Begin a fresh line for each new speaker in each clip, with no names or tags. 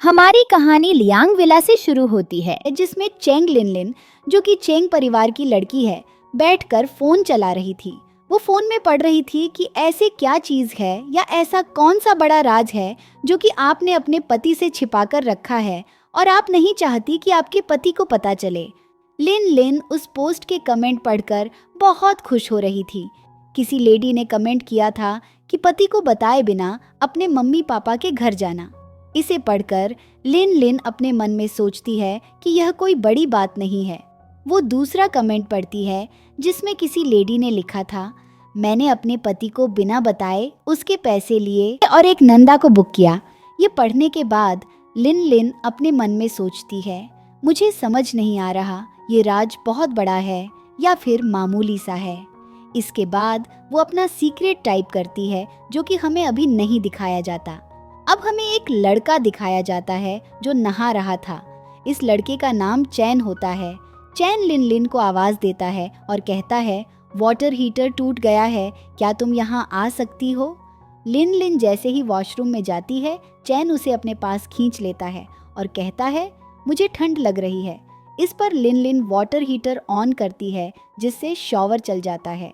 हमारी कहानी Liang villa से शुरू होती है जिसमें चेंग लिनलिन जो कि चेंग परिवार की लड़की है बैठकर फोन चला रही थी। वो फोन में पढ़ रही थी कि ऐसे क्या चीज है या ऐसा कौन सा बड़ा राज है जो कि आपने अपने पति से छिपाकर रखा है और आप नहीं चाहती कि आपके पति को पता चले। लिन लिन उस पोस्ट के कमेंट पढ़कर बहुत खुश हो रही थी। किसी लेडी ने कमेंट किया था कि पति को बताए बिना अपने मम्मी पापा के घर जाना। इसे पढ़कर लिन लिन अपने मन में सोचती है कि यह कोई बड़ी बात नहीं है। वो दूसरा कमेंट पढ़ती है जिसमें किसी लेडी ने लिखा था, मैंने अपने पति को बिना बताए उसके पैसे लिए और एक नंदा को बुक किया। ये पढ़ने के बाद लिन लिन अपने मन में सोचती है, मुझे समझ नहीं आ रहा ये राज बहुत बड़ा है या फिर मामूली सा है। इसके बाद वो अपना सीक्रेट टाइप करती है जो कि हमें अभी नहीं दिखाया जाता। अब हमें एक लड़का दिखाया जाता है जो नहा रहा था। इस लड़के का नाम चैन होता है। चैन लिन लिन को आवाज देता है और कहता है, वाटर हीटर टूट गया है, क्या तुम यहाँ आ सकती हो? लिन लिन जैसे ही वॉशरूम में जाती है, चैन उसे अपने पास खींच लेता है और कहता है, मुझे ठंड लग रही है। इस पर लिन लिन वाटर हीटर ऑन करती है जिससे शॉवर चल जाता है।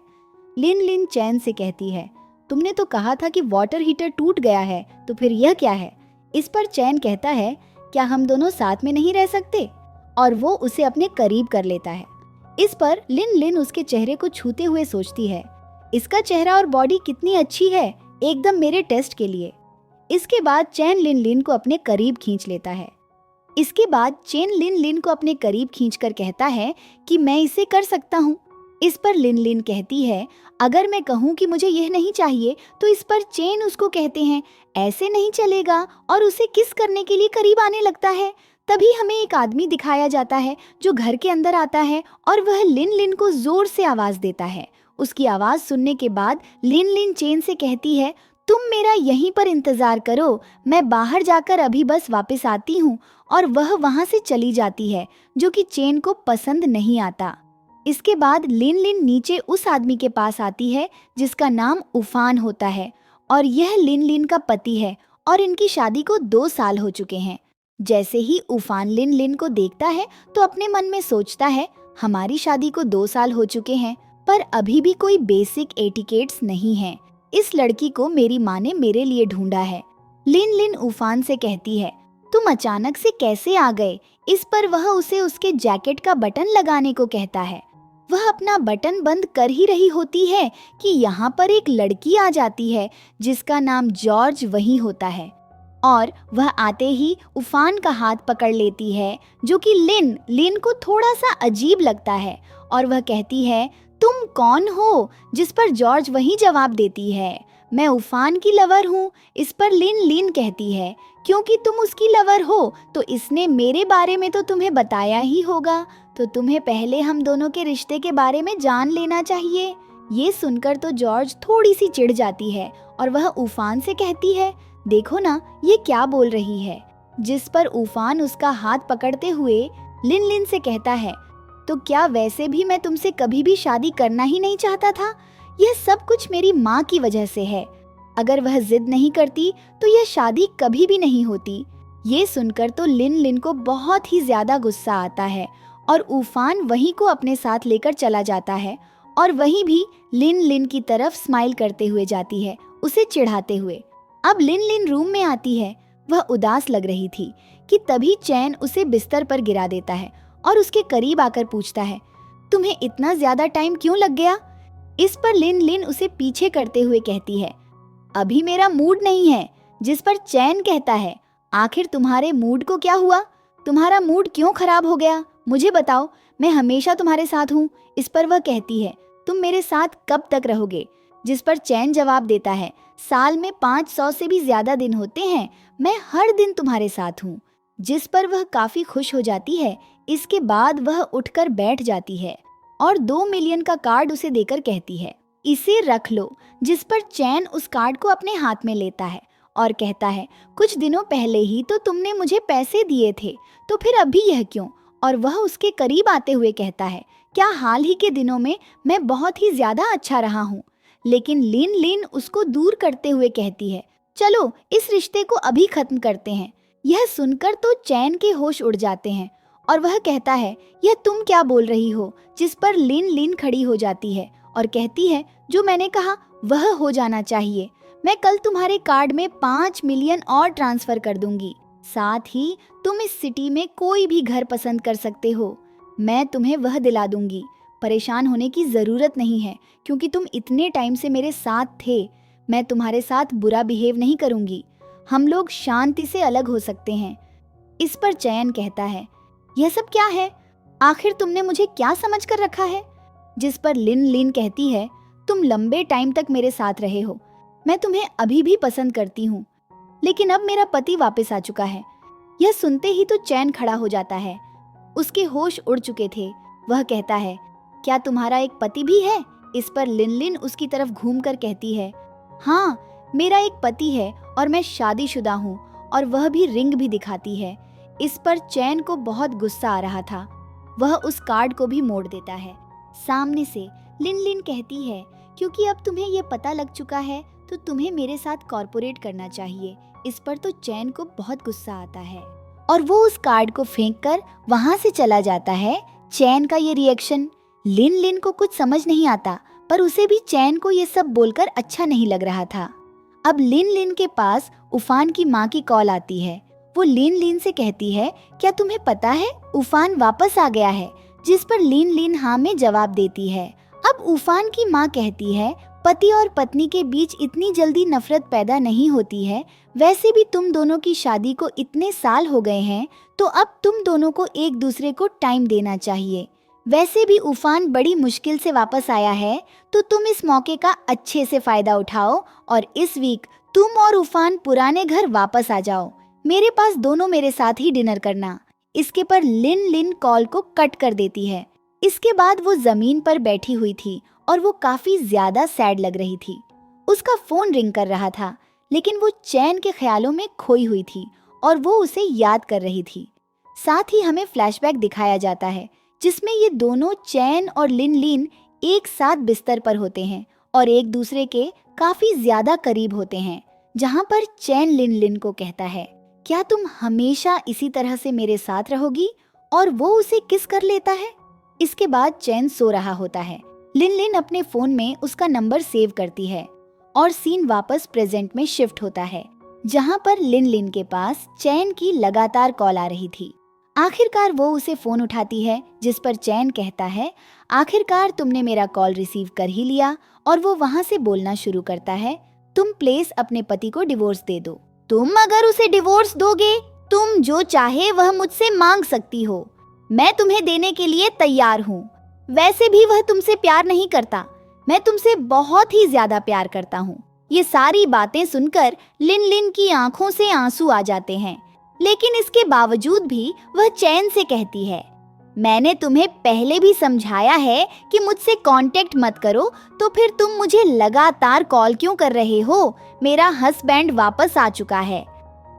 लिन लिन चैन से कहती है, तुमने तो कहा था कि वाटर हीटर टूट गया है, तो फिर यह क्या है? इस पर चैन कहता है, क्या हम दोनों साथ में नहीं रह सकते? और वो उसे अपने करीब कर लेता है। इस पर लिन लिन उसके चेहरे को छूते हुए सोचती है, इसका चेहरा और बॉडी कितनी अच्छी है, एकदम मेरे टेस्ट के लिए। इसके बाद चैन लिन लिन को अपने करीब खींच लेता है। इसके बाद चैन लिन लिन को अपने करीब खींचकर कहता है कि मैं इसे कर सकता हूँ। इस पर लिन लिन कहती है, अगर मैं कहूँ कि मुझे यह नहीं चाहिए, तो इस पर चैन उसको कहते हैं, ऐसे नहीं चलेगा, और उसे किस करने के लिए करीब आने लगता है। तभी हमें एक आदमी दिखाया जाता है जो घर के अंदर आता है और वह लिन लिन को जोर से आवाज देता है। उसकी आवाज सुनने के बाद लिन लिन चैन से कहती है, तुम मेरा यहीं पर इंतजार करो, मैं बाहर जाकर अभी बस वापस आती हूँ। और वह वहाँ से चली जाती है जो कि चैन को पसंद नहीं आता। इसके बाद लिन लिन नीचे उस आदमी के पास आती है जिसका नाम उफान होता है और यह लिन लिन का पति है और इनकी शादी को 2 साल हो चुके हैं। जैसे ही उफान लिन लिन को देखता है तो अपने मन में सोचता है, हमारी शादी को 2 साल हो चुके हैं पर अभी भी कोई बेसिक एटिकेट्स नहीं है। इस लड़की को मेरी माँ ने मेरे लिए ढूंढा है। लिन लिन उफान से कहती है, तुम अचानक से कैसे आ गए? इस पर वह उसे उसके जैकेट का बटन लगाने को कहता है। वह अपना बटन बंद कर ही रही होती है कि यहाँ पर एक लड़की आ जाती है जिसका नाम जॉर्ज वही होता है और वह आते ही उफान का हाथ पकड़ लेती है जो कि लिन लिन को थोड़ा सा अजीब लगता है और वह कहती है, तुम कौन हो? जिस पर जॉर्ज वही जवाब देती है, मैं उफान की लवर हूँ। इस पर लिन लिन कहती है, क्योंकि तुम उसकी लवर हो तो इसने मेरे बारे में तो तुम्हें बताया ही होगा, तो तुम्हें पहले हम दोनों के रिश्ते के बारे में जान लेना चाहिए। ये सुनकर तो जॉर्ज थोड़ी सी चिढ़ जाती है और वह उफान से कहती है, देखो ना ये क्या बोल रही है। जिस पर उफान उसका हाथ पकड़ते हुए लिन लिन से कहता है, तो क्या वैसे भी मैं तुमसे कभी भी शादी करना ही नहीं चाहता था? यह सब कुछ मेरी माँ की वजह से है। अगर वह जिद नहीं करती तो यह शादी कभी भी नहीं होती। ये सुनकर तो लिन लिन को बहुत ही ज्यादा गुस्सा आता है और उफान वही को अपने साथ लेकर चला जाता है और वही भी लिन लिन की तरफ स्माइल करते हुए जाती है, उसे चिढ़ाते हुए। अब लिन लिन रूम में आती है। वह उदास लग रही थी कि तभी चैन उसे बिस्तर पर गिरा देता है और उसके करीब आकर पूछता है, तुम्हें इतना ज्यादा टाइम क्यों लग गया? इस पर लिन लिन उसे पीछे करते हुए कहती है, अभी मेरा मूड नहीं है। जिस पर चैन कहता है, आखिर तुम्हारे मूड को क्या हुआ? तुम्हारा मूड क्यों खराब हो गया? मुझे बताओ, मैं हमेशा तुम्हारे साथ हूँ। इस पर वह कहती है, तुम मेरे साथ कब तक रहोगे? जिस पर चैन जवाब देता है, साल में 500 से भी ज्यादा दिन होते हैं, मैं हर दिन तुम्हारे साथ हूँ। जिस पर वह काफी खुश हो जाती है। इसके बाद वह उठकर बैठ जाती है और 2 मिलियन का कार्ड उसे देकर कहती है, इसे रख लो। जिस पर चैन उस कार्ड को अपने हाथ में लेता है और कहता है, कुछ दिनों पहले ही तो तुमने मुझे पैसे दिए थे, तो फिर अभी यह क्यों? और वह उसके करीब आते हुए कहता है, क्या हाल ही के दिनों में मैं बहुत ही ज्यादा अच्छा रहा हूँ? लेकिन लिन लिन उसको दूर करते हुए कहती है, चलो इस रिश्ते को अभी खत्म करते हैं। यह सुनकर तो चैन के होश उड़ जाते हैं और वह कहता है, यह तुम क्या बोल रही हो? जिस पर लिन लिन खड़ी हो जाती है और कहती है, जो मैंने कहा वह हो जाना चाहिए। मैं कल तुम्हारे कार्ड में 5 मिलियन और ट्रांसफर कर दूंगी। साथ ही तुम इस सिटी में कोई भी घर पसंद कर सकते हो। मैं तुम्हें वह दिला दूंगी। परेशान होने की जरूरत नहीं है क्योंकि तुम इतने टाइम से मेरे साथ थे। मैं तुम्हारे साथ बुरा बिहेव नहीं करूंगी। हम लोग शांति से अलग हो सकते हैं। इस पर चयन कहता है, यह सब क्या है? आखिर तुमने मुझे क्या समझ कर रखा है? जिस पर लिन लिन कहती है, तुम लंबे टाइम तक मेरे साथ रहे हो। मैं तुम्हें अभी भी पसंद करती हूँ, लेकिन अब मेरा पति वापस आ चुका है। यह सुनते ही तो चैन खड़ा हो जाता है। उसके होश उड़ चुके थे। वह कहता है, क्या तुम्हारा एक पति भी है? इस पर लिन लिन उसकी तरफ घूमकर कहती है, हाँ, मेरा एक पति है और मैं शादीशुदा हूँ, और वह भी रिंग भी दिखाती है। इस पर चैन को बहुत गुस्सा आ रहा था। वह उस कार्ड को भी मोड़ देता है। सामने से लिन लिन कहती है, क्योंकि अब तुम्हें यह पता लग चुका है तो तुम्हें मेरे साथ कॉर्पोरेट करना चाहिए। इस पर तो चैन को बहुत गुस्सा आता है और वो उस कार्ड को फेंककर वहां से चला जाता है। चैन का ये रिएक्शन लिन लिन को कुछ समझ नहीं आता, पर उसे भी चैन को ये सब बोलकर अच्छा नहीं लग रहा था। अब लिन लिन के पास उफान की माँ की कॉल आती है। वो लिन लिन से कहती है, क्या तुम्हें पता है उफान वापस आ गया है? जिस पर लिन लिन हाँ में जवाब देती है। अब उफान की माँ कहती है, पति और पत्नी के बीच इतनी जल्दी नफरत पैदा नहीं होती है। वैसे भी तुम दोनों की शादी को इतने साल हो गए हैं, तो अब तुम दोनों को एक दूसरे को टाइम देना चाहिए। वैसे भी उफान बड़ी मुश्किल से वापस आया है, तो तुम इस मौके का अच्छे से फायदा उठाओ और इस वीक तुम और उफान पुराने घर वापस आ जाओ। मेरे पास दोनों मेरे साथ ही डिनर करना। इसके पर लिन लिन कॉल को कट कर देती है। इसके बाद वो जमीन पर बैठी हुई थी और वो काफी ज्यादा सैड लग रही थी। उसका फोन रिंग कर रहा था, लेकिन वो चैन के ख्यालों में खोई हुई थी और वो उसे याद कर रही थी। साथ ही हमें फ्लैशबैक दिखाया जाता है जिसमें ये दोनों चैन और लिन लिन एक साथ बिस्तर पर होते हैं और एक दूसरे के काफी ज्यादा करीब होते हैं, जहाँ पर चैन लिन लिन को कहता है, क्या तुम हमेशा इसी तरह से मेरे साथ रहोगी? और वो उसे किस कर लेता है। इसके बाद चैन सो रहा होता है। लिन लिन अपने फोन में उसका नंबर सेव करती है और सीन वापस प्रेजेंट में शिफ्ट होता है, जहाँ पर लिन लिन के पास चैन की लगातार कॉल आ रही थी। आखिरकार वो उसे फोन उठाती है, जिस पर चैन कहता है, आखिरकार तुमने मेरा कॉल रिसीव कर ही लिया। और वो वहाँ से बोलना शुरू करता है, तुम प्लीज अपने पति को डिवोर्स दे दो। तुम अगर उसे डिवोर्स दोगे, तुम जो चाहे वह मुझसे मांग सकती हो। मैं तुम्हें देने के लिए तैयार हूँ। वैसे भी वह तुमसे प्यार नहीं करता, मैं तुमसे बहुत ही ज्यादा प्यार करता हूँ। ये सारी बातें सुनकर लिन लिन की आंखों से आंसू आ जाते हैं, लेकिन इसके बावजूद भी वह चैन से कहती है, मैंने तुम्हें पहले भी समझाया है कि मुझसे कांटेक्ट मत करो, तो फिर तुम मुझे लगातार कॉल क्यों कर रहे हो? मेरा हस्बैंड वापस आ चुका है।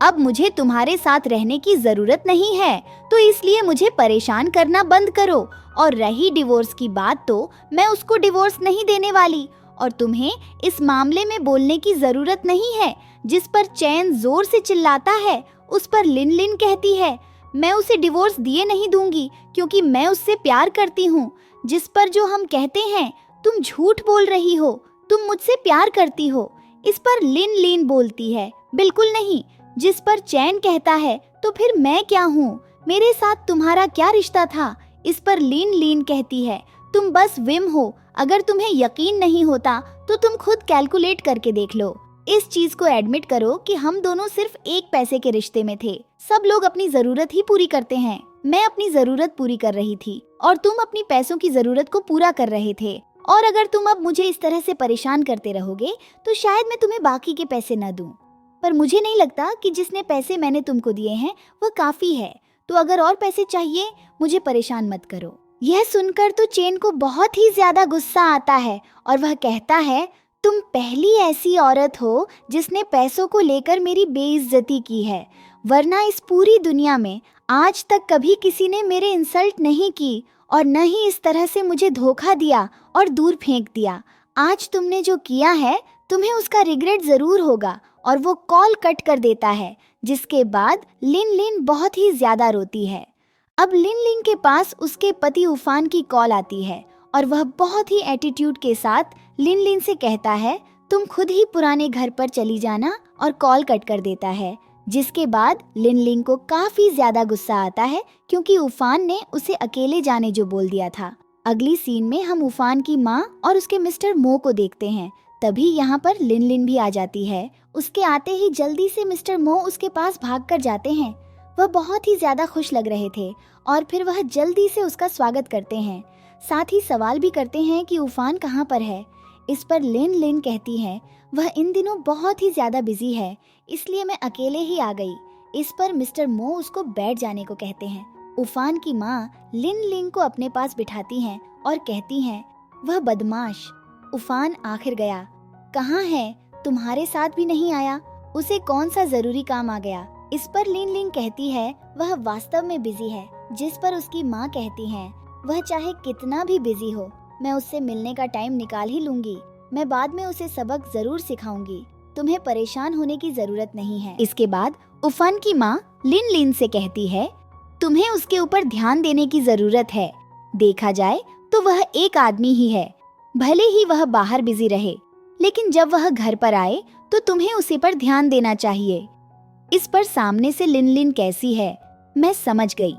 अब मुझे तुम्हारे साथ रहने की जरूरत नहीं है, तो इसलिए मुझे परेशान करना बंद करो। और रही डिवोर्स की बात, तो मैं उसको डिवोर्स नहीं देने वाली और तुम्हें इस मामले में बोलने की जरूरत नहीं है। जिस पर चैन जोर से चिल्लाता है। उस पर लिन लिन कहती है, मैं उसे डिवोर्स दिए नहीं दूंगी क्योंकि मैं उससे प्यार करती हूँ। जिस पर जो हम कहते हैं, तुम झूठ बोल रही हो, तुम मुझसे प्यार करती हो। इस पर लिन लिन बोलती है, बिल्कुल नहीं। जिस पर चैन कहता है, तो फिर मैं क्या हूँ? मेरे साथ तुम्हारा क्या रिश्ता था? इस पर लिन लिन कहती है, तुम बस विम हो। अगर तुम्हें यकीन नहीं होता तो तुम खुद कैलकुलेट करके देख लो। इस चीज को एडमिट करो कि हम दोनों सिर्फ एक पैसे के रिश्ते में थे। सब लोग अपनी जरूरत ही पूरी करते हैं। मैं अपनी जरूरत पूरी कर रही थी और तुम अपनी पैसों की जरूरत को पूरा कर रहे थे। और अगर तुम अब मुझे इस तरह से परेशान करते रहोगे तो शायद मैं तुम्हें बाकी के पैसे न दूं। पर मुझे नहीं लगता कि जितने पैसे मैंने तुमको दिए हैं वह काफी है। तो अगर और पैसे चाहिए, मुझे परेशान मत करो। यह सुनकर तो चैन को बहुत ही ज्यादा गुस्सा आता है और वह कहता है, तुम पहली ऐसी औरत हो जिसने पैसों को लेकर मेरी बेइज्जती की है, वरना इस पूरी दुनिया में आज तक कभी किसी ने मेरे इंसल्ट नहीं की और न ही इस तरह से मुझे धोखा दिया और दूर फेंक दिया। आज तुमने जो किया है, तुम्हें उसका रिग्रेट जरूर होगा और वो कॉल कट कर देता है, जिसके बाद लिन लिन बहुत ही ज्यादा रोती है। अब लिन लिन के पास उसके पति उफान की कॉल आती है और वह बहुत ही एटीट्यूड के साथ लिन लिन से कहता है, तुम खुद ही पुराने घर पर चली जाना, और कॉल कट कर देता है। जिसके बाद लिन लिन को काफी ज्यादा गुस्सा आता है क्योंकि उफान ने उसे अकेले जाने जो बोल दिया था। अगली सीन में हम उफान की माँ और उसके मिस्टर मो को देखते हैं। तभी यहाँ पर लिन लिन भी आ जाती है। उसके आते ही जल्दी से मिस्टर मो उसके पास भाग कर जाते हैं। वह बहुत ही ज्यादा खुश लग रहे थे और फिर वह जल्दी से उसका स्वागत करते हैं। साथ ही सवाल भी करते हैं कि उफान कहाँ पर है। इस पर लिन लिन कहती है, वह इन दिनों बहुत ही ज्यादा बिजी है, इसलिए मैं अकेले ही आ गई। इस पर मिस्टर मो उसको बैठ जाने को कहते हैं। उफान की माँ लिन लिन को अपने पास बिठाती हैं और कहती हैं, वह बदमाश उफान आखिर गया, कहाँ है, तुम्हारे साथ भी नहीं आया, उसे कौन सा जरूरी काम आ गया। इस पर लिन लिन कहती है, वह वास्तव में बिजी है। जिस पर उसकी माँ कहती है, वह चाहे कितना भी बिजी हो, मैं उससे मिलने का टाइम निकाल ही लूंगी। मैं बाद में उसे सबक जरूर सिखाऊंगी, तुम्हें परेशान होने की जरूरत नहीं है। इसके बाद उफान की माँ लिन लिन से कहती है, तुम्हें उसके ऊपर ध्यान देने की जरूरत है। देखा जाए तो वह एक आदमी ही है, भले ही वह बाहर बिजी रहे, लेकिन जब वह घर पर आए तो तुम्हें उसी पर ध्यान देना चाहिए। इस पर सामने से लिन लिन कैसी है, मैं समझ गई,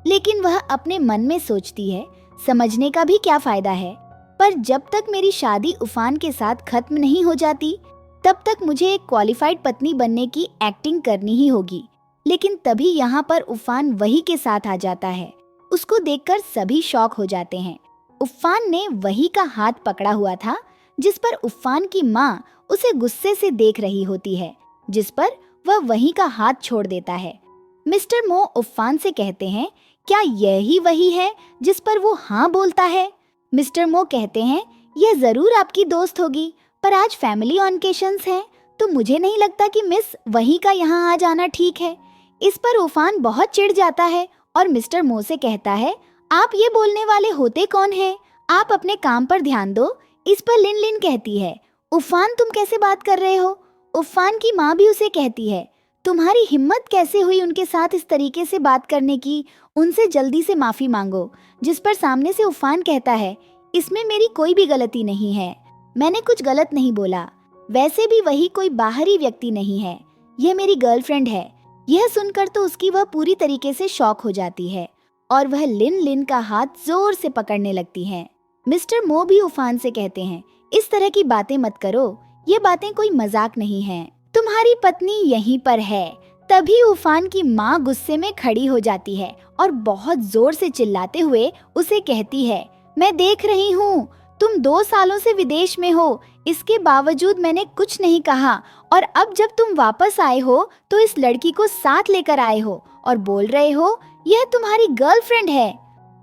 लेकिन वह अपने मन में सोचती है, समझने का भी क्या फायदा है। पर जब तक मेरी शादी उफान के साथ खत्म नहीं हो जाती, तब तक मुझे एक क्वालिफाइड पत्नी बनने की एक्टिंग करनी ही होगी। लेकिन तभी यहाँ पर उफान वही के साथ आ जाता है। उसको देखकर सभी शॉक हो जाते हैं। उफान ने वही का हाथ पकड़ा हुआ था, जिस पर उफान की माँ उसे गुस्से से देख रही होती है, जिस पर वह वही का हाथ छोड़ देता है। मिस्टर मो उफान से कहते हैं, क्या यही वही है जिस पर वो हाँ बोलता है। मिस्टर मो कहते हैं, यह जरूर आपकी दोस्त होगी, पर आज फैमिली ऑकेशंस हैं, तो मुझे नहीं लगता कि मिस वही का यहाँ आ जाना ठीक है। इस पर उफान बहुत चिढ़ जाता है और मिस्टर मो से कहता है, आप ये बोलने वाले होते कौन हैं? आप अपने काम पर ध्यान दो। इस पर लिन लिन कहती है, उफान तुम कैसे बात कर रहे हो। उफान की माँ भी उसे कहती है, तुम्हारी हिम्मत कैसे हुई उनके साथ इस तरीके से बात करने की, उनसे जल्दी से माफी मांगो। जिस पर सामने से उफान कहता है, इसमें मेरी कोई भी गलती नहीं है, मैंने कुछ गलत नहीं बोला, वैसे भी वही कोई बाहरी व्यक्ति नहीं है, यह मेरी गर्लफ्रेंड है। यह सुनकर तो उसकी वह पूरी तरीके से शॉक हो जाती है और वह लिन लिन का हाथ जोर से पकड़ने लगती है। मिस्टर मो भी उफान से कहते हैं, इस तरह की बातें मत करो, ये बातें कोई मजाक नहीं है, तुम्हारी पत्नी यहीं पर है। तभी उफान की माँ गुस्से में खड़ी हो जाती है और बहुत जोर से चिल्लाते हुए उसे कहती है, मैं देख रही हूँ, तुम 2 सालों से विदेश में हो, इसके बावजूद मैंने कुछ नहीं कहा, और अब जब तुम वापस आए हो तो इस लड़की को साथ लेकर आए हो और बोल रहे हो यह तुम्हारी गर्लफ्रेंड है।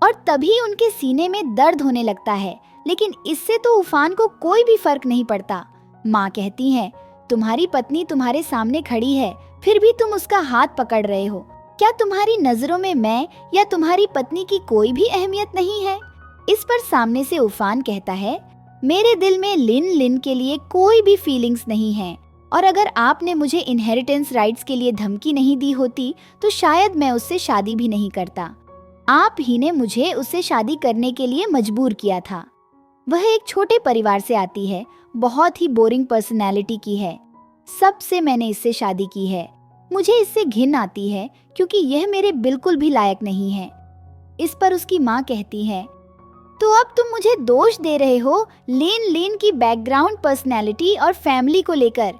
और तभी उनके सीने में दर्द होने लगता है, लेकिन इससे तो उफान को कोई भी फर्क नहीं पड़ता। माँ कहती है, तुम्हारी पत्नी तुम्हारे सामने खड़ी है, फिर भी तुम उसका हाथ पकड़ रहे हो। क्या तुम्हारी नजरों में मैं या तुम्हारी पत्नी की कोई भी अहमियत नहीं है। इस पर सामने से उफान कहता है, मेरे दिल में लिन लिन के लिए कोई भी फीलिंग्स नहीं है, और अगर आपने मुझे इनहेरिटेंस राइट्स के लिए धमकी नहीं दी होती तो शायद मैं उससे शादी भी नहीं करता। आप ही ने मुझे उससे शादी करने के लिए मजबूर किया था। वह एक छोटे परिवार से आती है, बहुत ही बोरिंग पर्सनैलिटी की है, सबसे मैंने इससे शादी की है। मुझे इससे घिन आती है क्योंकि यह मेरे बिल्कुल भी लायक नहीं है। इस पर उसकी माँ कहती है, तो अब तुम मुझे दोष दे रहे हो लिन लिन की बैकग्राउंड, पर्सनैलिटी और फैमिली को लेकर,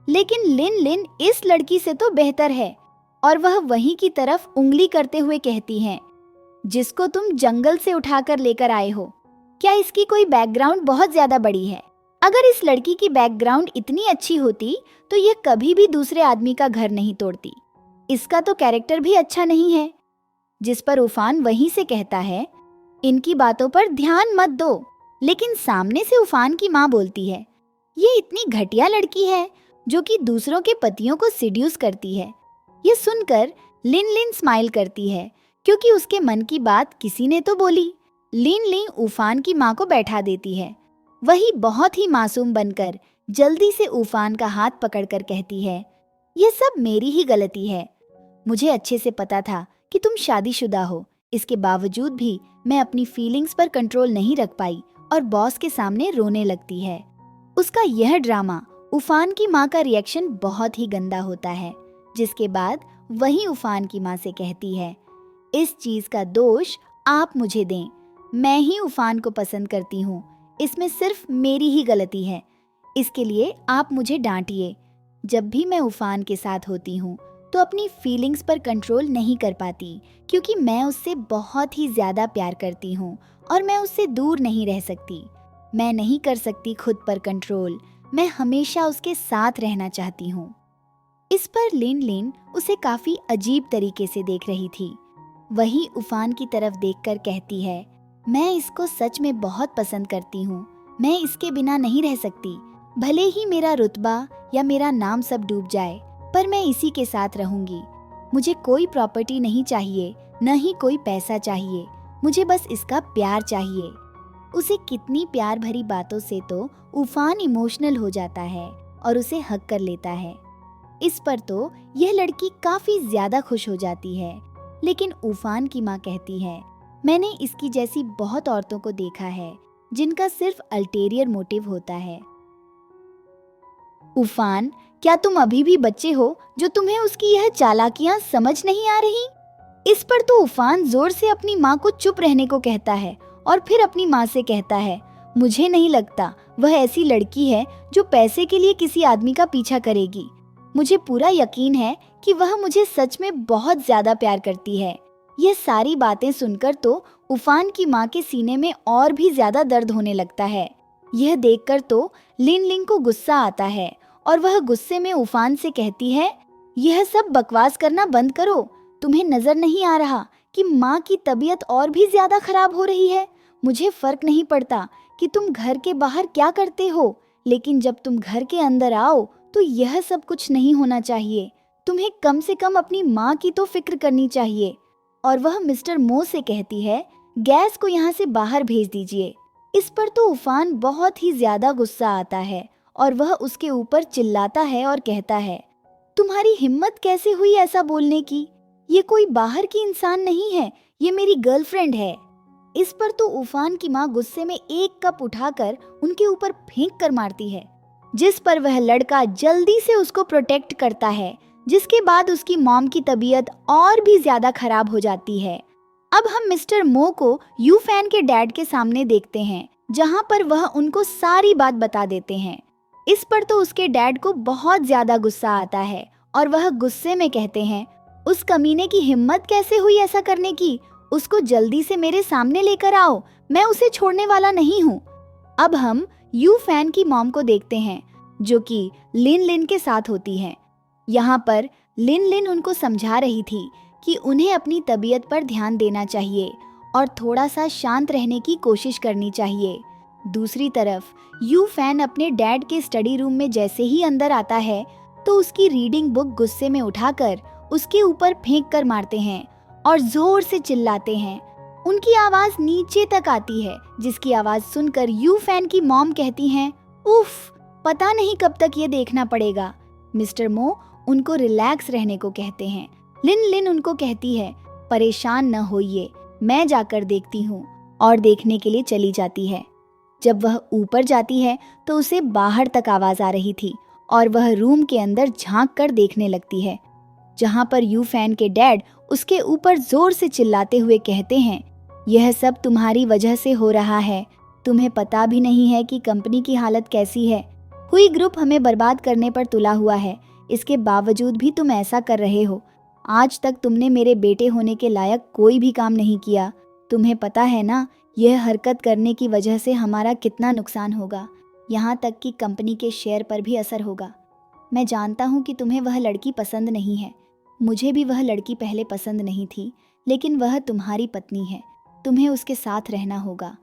लेकिन लिन लिन इस लड़की से तो बेहतर है। और वह वहीं की तरफ उंगली करते हुए कहती है, जिसको तुम जंगल से उठाकर लेकर आए हो। क्या इसकी कोई बैकग्राउंड बहुत ज्यादा बड़ी है? अगर इस लड़की की बैकग्राउंड इतनी अच्छी होती तो ये कभी भी दूसरे आदमी का घर नहीं तोड़ती। इसका तो कैरेक्टर भी अच्छा नहीं है। जिस पर उफान वहीं से कहता है, इनकी बातों पर ध्यान मत दो। लेकिन सामने से उफान की माँ बोलती है, ये इतनी घटिया लड़की है जो कि दूसरों के पतियों को सिड्यूस करती है। ये सुनकर लिन लिन स्माइल करती है क्योंकि उसके मन की बात किसी ने तो बोली। लिन लिन उफान की माँ को बैठा देती है। वही बहुत ही मासूम बनकर जल्दी से उफान का हाथ पकड़कर कहती है, ये सब मेरी ही गलती है। मुझे अच्छे से पता था कि तुम शादीशुदा हो, इसके बावजूद भी मैं अपनी फीलिंग्स पर कंट्रोल नहीं रख पाई और बॉस के सामने रोने लगती है। उसका यह ड्रामा उफान की माँ का रिएक्शन बहुत ही गंदा होता है, जिसके बाद वही उफान की माँ से कहती है, इस चीज का दोष आप मुझे दें, मैं ही उफान को पसंद करती हूँ, इसमें सिर्फ मेरी ही गलती है, इसके लिए आप मुझे डांटिए। जब भी मैं उफान के साथ होती हूँ तो अपनी फीलिंग्स पर कंट्रोल नहीं कर पाती, क्योंकि मैं उससे बहुत ही ज्यादा प्यार करती हूँ और मैं उससे दूर नहीं रह सकती। मैं नहीं कर सकती खुद पर कंट्रोल, मैं हमेशा उसके साथ रहना चाहती हूँ। इस पर लिन लिन उसे काफी अजीब तरीके से देख रही थी। वही उफान की तरफ देखकर कहती है, मैं इसको सच में बहुत पसंद करती हूँ, मैं इसके बिना नहीं रह सकती। भले ही मेरा रुतबा या मेरा नाम सब डूब जाए, पर मैं इसी के साथ रहूंगी। मुझे कोई प्रॉपर्टी नहीं चाहिए, न ही कोई पैसा चाहिए, मुझे बस इसका प्यार चाहिए। उसे कितनी प्यार भरी बातों से तो उफान इमोशनल हो जाता है और उसे हक कर लेता है। इस पर तो यह लड़की काफी ज्यादा खुश हो जाती है। लेकिन उफान की माँ कहती है, मैंने इसकी जैसी बहुत औरतों को देखा है जिनका सिर्फ अल्टेरियर मोटिव होता है। उफान, क्या तुम अभी भी बच्चे हो जो तुम्हें उसकी यह चालाकियां समझ नहीं आ रही? इस पर तो उफान जोर से अपनी माँ को चुप रहने को कहता है और फिर अपनी माँ से कहता है, मुझे नहीं लगता वह ऐसी लड़की है जो पैसे के लिए किसी आदमी का पीछा करेगी। मुझे पूरा यकीन है कि वह मुझे सच में बहुत ज्यादा प्यार करती है। यह सारी बातें सुनकर तो उफान की माँ के सीने में और भी ज्यादा दर्द होने लगता है। यह देखकर तो लिन लिन को गुस्सा आता है और वह गुस्से में उफान से कहती है, यह सब बकवास करना बंद करो। तुम्हें नजर नहीं आ रहा कि माँ की तबीयत और भी ज्यादा खराब हो रही है? मुझे फर्क नहीं पड़ता कि तुम घर के बाहर क्या करते हो, लेकिन जब तुम घर के अंदर आओ तो यह सब कुछ नहीं होना चाहिए। तुम्हें कम से कम अपनी माँ की तो फिक्र करनी चाहिए। और वह मिस्टर मो से कहती है, गैस को यहाँ से बाहर भेज दीजिए। इस पर तो उफान बहुत ही ज्यादा गुस्सा आता है और वह उसके ऊपर चिल्लाता है और कहता है, तुम्हारी हिम्मत कैसे हुई ऐसा बोलने की? ये कोई बाहर की इंसान नहीं है, ये मेरी गर्लफ्रेंड है। इस पर तो उफान की माँ गुस्से में एक कप उठाकर उनके ऊपर फेंक कर मारती है, जिस पर वह लड़का जल्दी से उसको प्रोटेक्ट करता है, जिसके बाद उसकी मॉम की तबीयत और भी ज्यादा खराब हो जाती है। अब हम मिस्टर मो को यू फैन के डैड के सामने देखते हैं, जहां पर वह उनको सारी बात बता देते हैं। इस पर तो उसके डैड को बहुत ज्यादा गुस्सा आता है और वह गुस्से में कहते हैं, उस कमीने की हिम्मत कैसे हुई ऐसा करने की? उसको जल्दी से मेरे सामने लेकर आओ, मैं उसे छोड़ने वाला नहीं हूँ। अब हम यू फैन की मॉम को देखते हैं, जो कि लिन लिन के साथ होती है। यहाँ पर लिन लिन उनको समझा रही थी कि उन्हें अपनी तबीयत पर ध्यान देना चाहिए और थोड़ा सा शांत रहने की कोशिश करनी चाहिए। दूसरी तरफ यू फैन अपने डैड के स्टडी रूम में जैसे ही अंदर आता है तो उसकी रीडिंग बुक गुस्से में उठाकर उसके ऊपर फेंक कर मारते हैं और जोर से चिल्लाते हैं। उनकी आवाज नीचे तक आती है, जिसकी आवाज सुनकर यू फैन की मॉम कहती हैं, उफ, पता नहीं कब तक ये देखना पड़ेगा। मिस्टर मो उनको रिलैक्स रहने को कहते हैं। लिन लिन उनको कहती है, परेशान न होइए, मैं जाकर देखती हूँ, और देखने के लिए चली जाती है। जब वह ऊपर जाती है तो उसे बाहर तक आवाज आ रही थी और वह रूम के अंदर झांक कर देखने लगती है, जहां पर यू फैन के डैड उसके ऊपर जोर से चिल्लाते हुए कहते हैं, यह सब तुम्हारी वजह से हो रहा है, तुम्हें पता भी नहीं है कि कंपनी की हालत कैसी है। हुई ग्रुप हमें बर्बाद करने पर तुला हुआ है, इसके बावजूद भी तुम ऐसा कर रहे हो। आज तक तुमने मेरे बेटे होने के लायक कोई भी काम नहीं किया। तुम्हें पता है ना, यह हरकत करने की वजह से हमारा कितना नुकसान होगा, यहाँ तक कि कंपनी के शेयर पर भी असर होगा। मैं जानता हूँ कि तुम्हें वह लड़की पसंद नहीं है, मुझे भी वह लड़की पहले पसंद नहीं थी, लेकिन वह तुम्हारी पत्नी है, तुम्हें उसके साथ रहना होगा।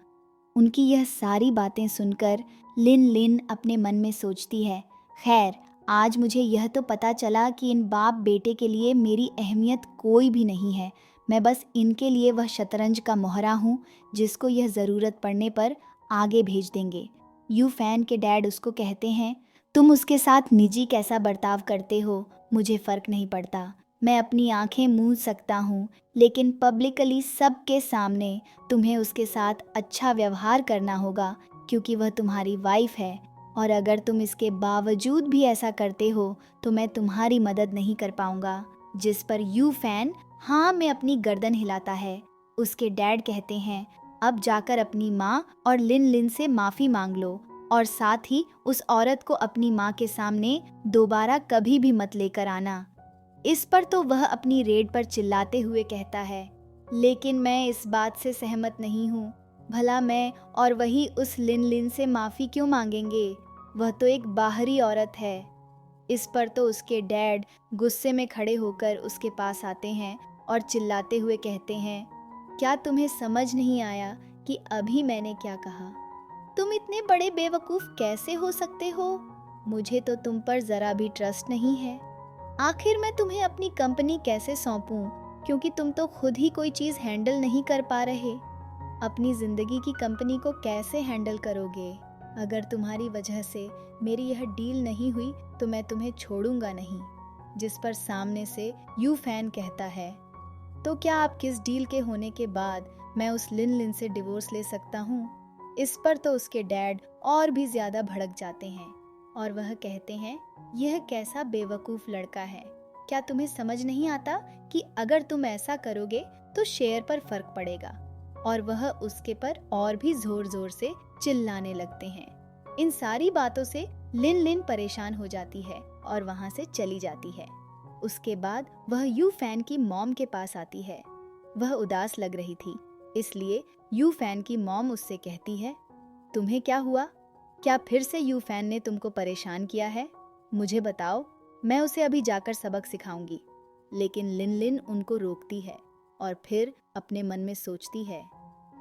उनकी यह सारी बातें सुनकर लिन लिन अपने मन में सोचती है, खैर आज मुझे यह तो पता चला कि इन बाप बेटे के लिए मेरी अहमियत कोई भी नहीं है। मैं बस इनके लिए वह शतरंज का मोहरा हूँ जिसको यह ज़रूरत पड़ने पर आगे भेज देंगे। यू फैन के डैड उसको कहते हैं, तुम उसके साथ निजी कैसा बर्ताव करते हो मुझे फर्क नहीं पड़ता। मैं अपनी आंखें मूंद सकता हूँ, लेकिन पब्लिकली सबके सामने तुम्हें उसके साथ अच्छा व्यवहार करना होगा, क्योंकि वह तुम्हारी वाइफ है। और अगर तुम इसके बावजूद भी ऐसा करते हो तो मैं तुम्हारी मदद नहीं कर पाऊंगा। जिस पर यू फैन हाँ में अपनी गर्दन हिलाता है। उसके डैड कहते हैं, अब जाकर अपनी माँ और लिन लिन से माफ़ी मांग लो, और साथ ही उस औरत को अपनी माँ के सामने दोबारा कभी भी मत लेकर आना। इस पर तो वह अपनी रेड पर चिल्लाते हुए कहता है, लेकिन मैं इस बात से सहमत नहीं हूँ। भला मैं और वही उस लिन लिन से माफ़ी क्यों मांगेंगे? वह तो एक बाहरी औरत है। इस पर तो उसके डैड गुस्से में खड़े होकर उसके पास आते हैं और चिल्लाते हुए कहते हैं, क्या तुम्हें समझ नहीं आया कि अभी मैंने क्या कहा? तुम इतने बड़े बेवकूफ़ कैसे हो सकते हो? मुझे तो तुम पर ज़रा भी ट्रस्ट नहीं है। आखिर मैं तुम्हें अपनी कंपनी कैसे सौंपूं, क्योंकि तुम तो खुद ही कोई चीज़ हैंडल नहीं कर पा रहे। अपनी ज़िंदगी की कंपनी को कैसे हैंडल करोगे? अगर तुम्हारी वजह से मेरी यह डील नहीं हुई तो मैं तुम्हें छोड़ूंगा नहीं। जिस पर सामने से यू फैन कहता है, तो क्या आप किस डील के होने के बाद मैं उस लिन लिन से डिवोर्स ले सकता हूँ? इस पर तो उसके डैड और भी ज़्यादा भड़क जाते हैं और वह कहते हैं, यह कैसा बेवकूफ़ लड़का है। क्या तुम्हें समझ नहीं आता कि अगर तुम ऐसा करोगे तो शेयर पर फर्क पड़ेगा? और वह उसके पर और भी जोर जोर से चिल्लाने लगते हैं। इन सारी बातों से लिन लिन परेशान हो जाती है और वहाँ से चली जाती है। उसके बाद वह यू फैन की मॉम के पास आती है। वह उदास लग रही थी, इसलिए यू फैन की मॉम उससे कहती है, तुम्हें क्या हुआ? क्या फिर से यू फैन ने तुमको परेशान किया है? मुझे बताओ, मैं उसे अभी जाकर सबक सिखाऊंगी। लेकिन लिन लिन उनको रोकती है और फिर अपने मन में सोचती है,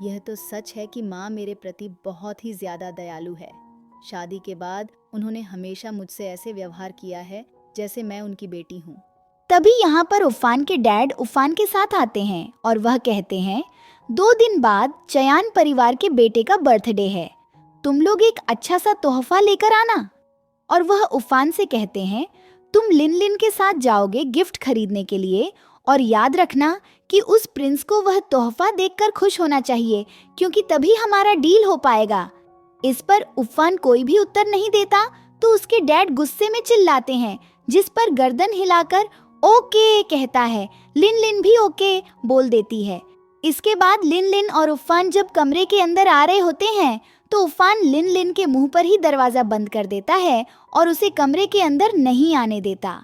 यह तो सच है कि माँ मेरे प्रति बहुत ही ज्यादा दयालु है। शादी के बाद उन्होंने हमेशा मुझसे ऐसे व्यवहार किया है जैसे मैं उनकी बेटी हूँ। तभी यहाँ पर उफ़ान के डैड उफ़ान के साथ आते हैं और वह कहते हैं, 2 दिन बाद चयान परिवार के बेटे का बर्थडे है, तुम लोग एक अच्छा सा तोहफा लेकर आना। और वह उफ़ान से कहते हैं, तुम लिन लिन के साथ जाओगे गिफ्ट खरीदने के लिए, और याद रखना कि उस प्रिंस को वह तोहफा देखकर खुश होना चाहिए, क्योंकि तभी हमारा डील हो पाएगा। इस पर उफ़ान कोई भी उत्तर नहीं देता तो उसके डैड गुस्से में चिल्लाते हैं, जिस पर गर्दन हिलाकर ओके कहता है। लिन लिन भी ओके बोल देती है। इसके बाद लिन लिन और उफ़ान जब कमरे के अंदर आ रहे होते हैं तो उफ़ान लिन लिन के मुंह पर ही दरवाजा बंद कर देता है और उसे कमरे के अंदर नहीं आने देता।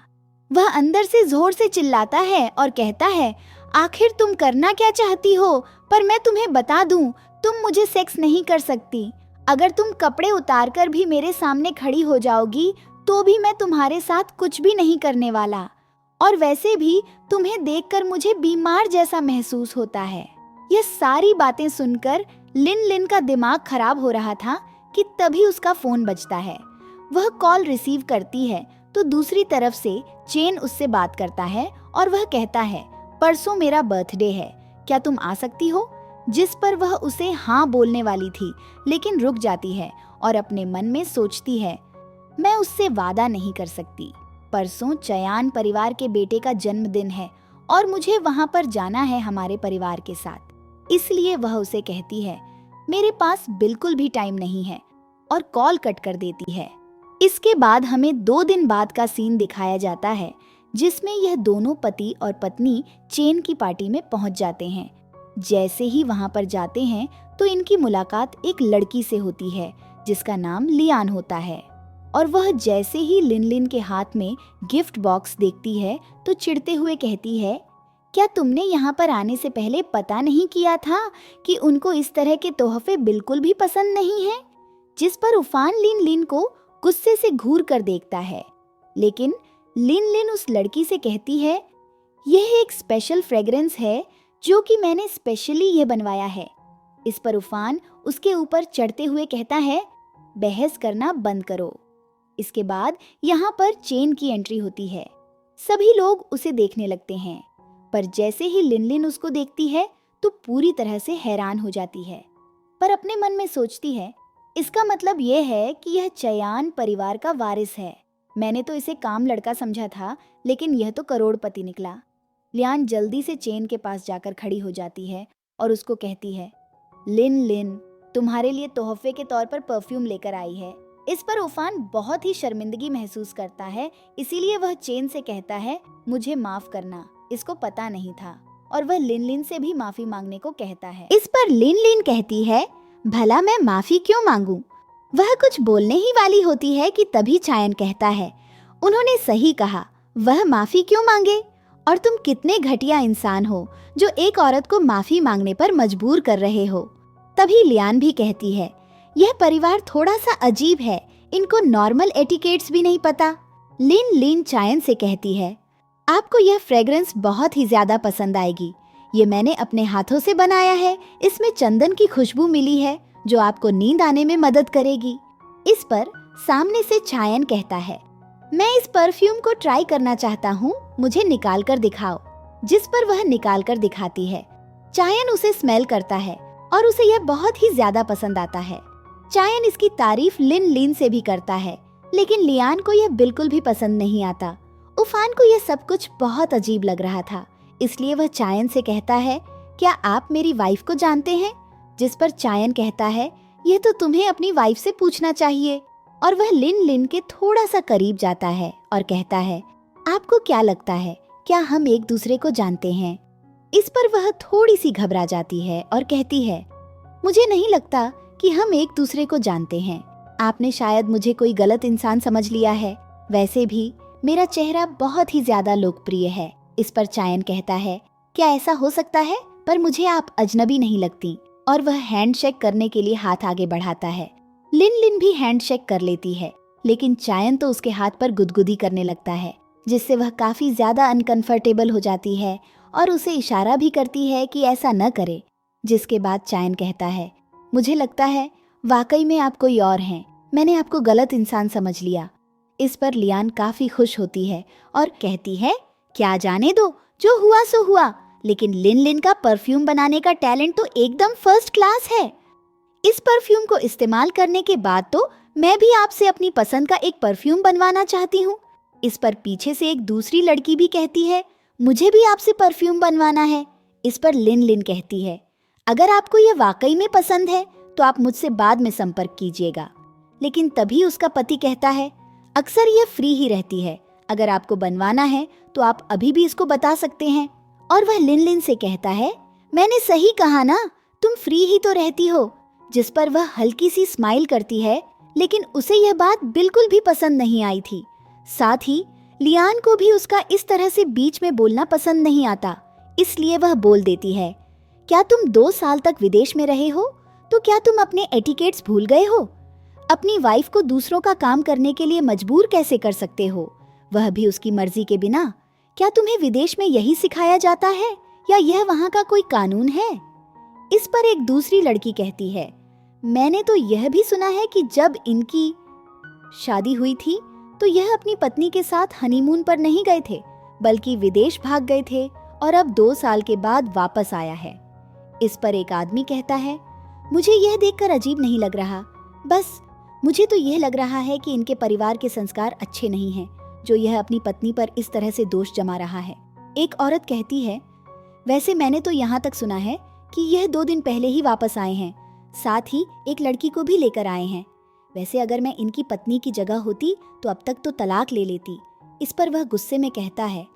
वह अंदर से जोर से चिल्लाता है और कहता है, आखिर तुम करना क्या चाहती हो? पर मैं तुम्हें बता दूं, तुम मुझे सेक्स नहीं कर सकती। अगर तुम कपड़े उतार कर भी मेरे सामने खड़ी हो जाओगी तो भी मैं तुम्हारे साथ कुछ भी नहीं करने वाला। और वैसे भी तुम्हें देखकर मुझे बीमार जैसा महसूस होता है। यह सारी बातें सुनकर लिन लिन का दिमाग खराब हो रहा था कि तभी उसका फोन बजता है। वह कॉल रिसीव करती है तो दूसरी तरफ से चेन उससे बात करता है और वह कहता है, परसों मेरा बर्थडे है, क्या तुम आ सकती हो? जिस पर वह उसे हाँ बोलने वाली थी, लेकिन रुक जाती है और अपने मन में सोचती है, मैं उससे वादा नहीं कर सकती। परसों चयान परिवार के बेटे का जन्मदिन है और मुझे वहां पर जाना है हमारे परिवार के साथ। इसलिए वह उसे कहती है, मेरे पास बिल्कुल भी टाइम नहीं है, और कॉल कट कर देती है। इसके बाद हमें 2 दिन बाद का सीन दिखाया जाता है, जिसमें यह दोनों पति और पत्नी चेन की पार्टी में पहुंच जाते हैं। जैसे ही वहां पर जाते हैं तो इनकी मुलाकात एक लड़की से होती है जिसका नाम लियान होता है। और वह जैसे ही लिन लिन के हाथ में गिफ्ट बॉक्स देखती है तो चिढ़ते हुए कहती है, क्या तुमने यहाँ पर आने से पहले पता नहीं किया था कि उनको इस तरह के तोहफे बिल्कुल भी पसंद नहीं हैं? जिस पर उफ़ान लिन लिन को गुस्से से घूर कर देखता है, लेकिन लिन लिन उस लड़की से कहती है, यह एक स्पेशल फ्रेग्रेंस है जो कि मैंने स्पेशली ये बनवाया है। इस पर उफ़ान उसके ऊपर चढ़ते हुए कहता है, बहस करना बंद करो। इसके बाद यहाँ पर चेन की एंट्री होती है। सभी लोग उसे देखने लगते हैं, पर जैसे ही लिन लिन उसको देखती है तो पूरी तरह से हैरान हो जाती है, पर अपने मन में सोचती है, इसका मतलब ये है कि यह चयान परिवार का वारिस है। मैंने तो इसे काम लड़का समझा था, लेकिन यह तो करोड़पति निकला। लियान जल्दी से चेन के पास जाकर खड़ी हो जाती है और उसको कहती है, लिन लिन, तुम्हारे लिए तोहफे के तौर पर परफ्यूम लेकर आई है। इस पर उफान बहुत ही शर्मिंदगी महसूस करता है, इसीलिए वह चेन से कहता है, मुझे माफ करना, इसको पता नहीं था। और वह लिन लिन से भी माफी मांगने को कहता है। इस पर लिन लिन कहती है, भला मैं माफी क्यों मांगूं? वह कुछ बोलने ही वाली होती है कि तभी चायन कहता है, उन्होंने सही कहा, वह माफी क्यों मांगे? और तुम कितने घटिया इंसान हो जो एक औरत को माफी मांगने पर मजबूर कर रहे हो। तभी लियान भी कहती है, यह परिवार थोड़ा सा अजीब है, इनको नॉर्मल एटिकेट्स भी नहीं पता। लिन लिन चायन से कहती है, आपको यह फ्रेग्रेंस बहुत ही ज्यादा पसंद आएगी। ये मैंने अपने हाथों से बनाया है, इसमें चंदन की खुशबू मिली है जो आपको नींद आने में मदद करेगी। इस पर सामने से चायन कहता है, मैं इस परफ्यूम को ट्राई करना चाहता हूँ, मुझे निकाल कर दिखाओ। जिस पर वह निकाल कर दिखाती है। चायन उसे स्मेल करता है और उसे यह बहुत ही ज्यादा पसंद आता है। चायन इसकी तारीफ लिन लिन से भी करता है, लेकिन लियान को यह बिल्कुल भी पसंद नहीं आता। उफान को यह सब कुछ बहुत अजीब लग रहा था, इसलिए वह चायन से कहता है, क्या आप मेरी वाइफ को जानते हैं? जिस पर चायन कहता है, यह तो तुम्हें अपनी वाइफ से पूछना चाहिए। और वह लिन लिन के थोड़ा सा करीब जाता है और कहता है, आपको क्या लगता है, क्या हम एक दूसरे को जानते हैं? इस पर वह थोड़ी सी घबरा जाती है और कहती है, मुझे नहीं लगता कि हम एक दूसरे को जानते हैं। आपने शायद मुझे कोई गलत इंसान समझ लिया है। वैसे भी मेरा चेहरा बहुत ही ज्यादा लोकप्रिय है। इस पर चायन कहता है, क्या ऐसा हो सकता है? पर मुझे आप अजनबी नहीं लगती। और वह हैंडशेक करने के लिए हाथ आगे बढ़ाता है। लिन लिन भी हैंडशेक कर लेती है, लेकिन चायन तो उसके हाथ पर गुदगुदी करने लगता है, जिससे वह काफी ज्यादा अनकंफर्टेबल हो जाती है और उसे इशारा भी करती है कि ऐसा न करे। जिसके बाद चायन कहता है, मुझे लगता है वाकई में आप कोई और हैं, मैंने आपको गलत इंसान समझ लिया। इस पर लियान काफी खुश होती है और कहती है, क्या जाने दो, जो हुआ सो हुआ, लेकिन लिन लिन का परफ्यूम बनाने का टैलेंट तो एकदम फर्स्ट क्लास है। इस परफ्यूम को इस्तेमाल करने के बाद तो मैं भी आपसे अपनी पसंद का एक परफ्यूम बनवाना चाहती हूँ। इस पर पीछे से एक दूसरी लड़की भी कहती है, मुझे भी आपसे परफ्यूम बनवाना है। इस पर लिन लिन कहती है, अगर आपको यह वाकई में पसंद है तो आप मुझसे बाद में संपर्क कीजिएगा। लेकिन तभी उसका पति कहता है, अक्सर यह फ्री ही रहती है, अगर आपको बनवाना है तो आप अभी भी इसको बता सकते हैं। और वह लिन लिन से कहता है, मैंने सही कहा ना, तुम फ्री ही तो रहती हो। जिस पर वह हल्की सी स्माइल करती है, लेकिन उसे यह बात बिल्कुल भी पसंद नहीं आई थी। साथ ही लियान को भी उसका इस तरह से बीच में बोलना पसंद नहीं आता, इसलिए वह बोल देती है, क्या तुम 2 साल तक विदेश में रहे हो, तो क्या तुम अपने एटिकेट्स भूल गए हो? अपनी वाइफ को दूसरों का काम करने के लिए मजबूर कैसे कर सकते हो, वह भी उसकी मर्जी के बिना? क्या तुम्हें विदेश में यही सिखाया जाता है या यह वहाँ का कोई कानून है? इस पर एक दूसरी लड़की कहती है, मैंने तो यह भी सुना है कि जब इनकी शादी हुई थी तो यह अपनी पत्नी के साथ हनीमून पर नहीं गए थे, बल्कि विदेश भाग गए थे और अब 2 साल के बाद वापस आया है। इस पर एक आदमी कहता है, मुझे यह देखकर अजीब नहीं लग रहा, बस मुझे तो यह लग रहा है कि इनके परिवार के संस्कार अच्छे नहीं हैं, जो यह अपनी पत्नी पर इस तरह से दोष जमा रहा है। एक औरत कहती है, वैसे मैंने तो यहाँ तक सुना है कि यह 2 दिन पहले ही वापस आए हैं, साथ ही एक लड़की को भी लेकर आए हैं। वैसे अगर मैं इनकी पत्नी की जगह होती तो अब तक तो तलाक ले लेती। इस पर वह गुस्से में कहता है,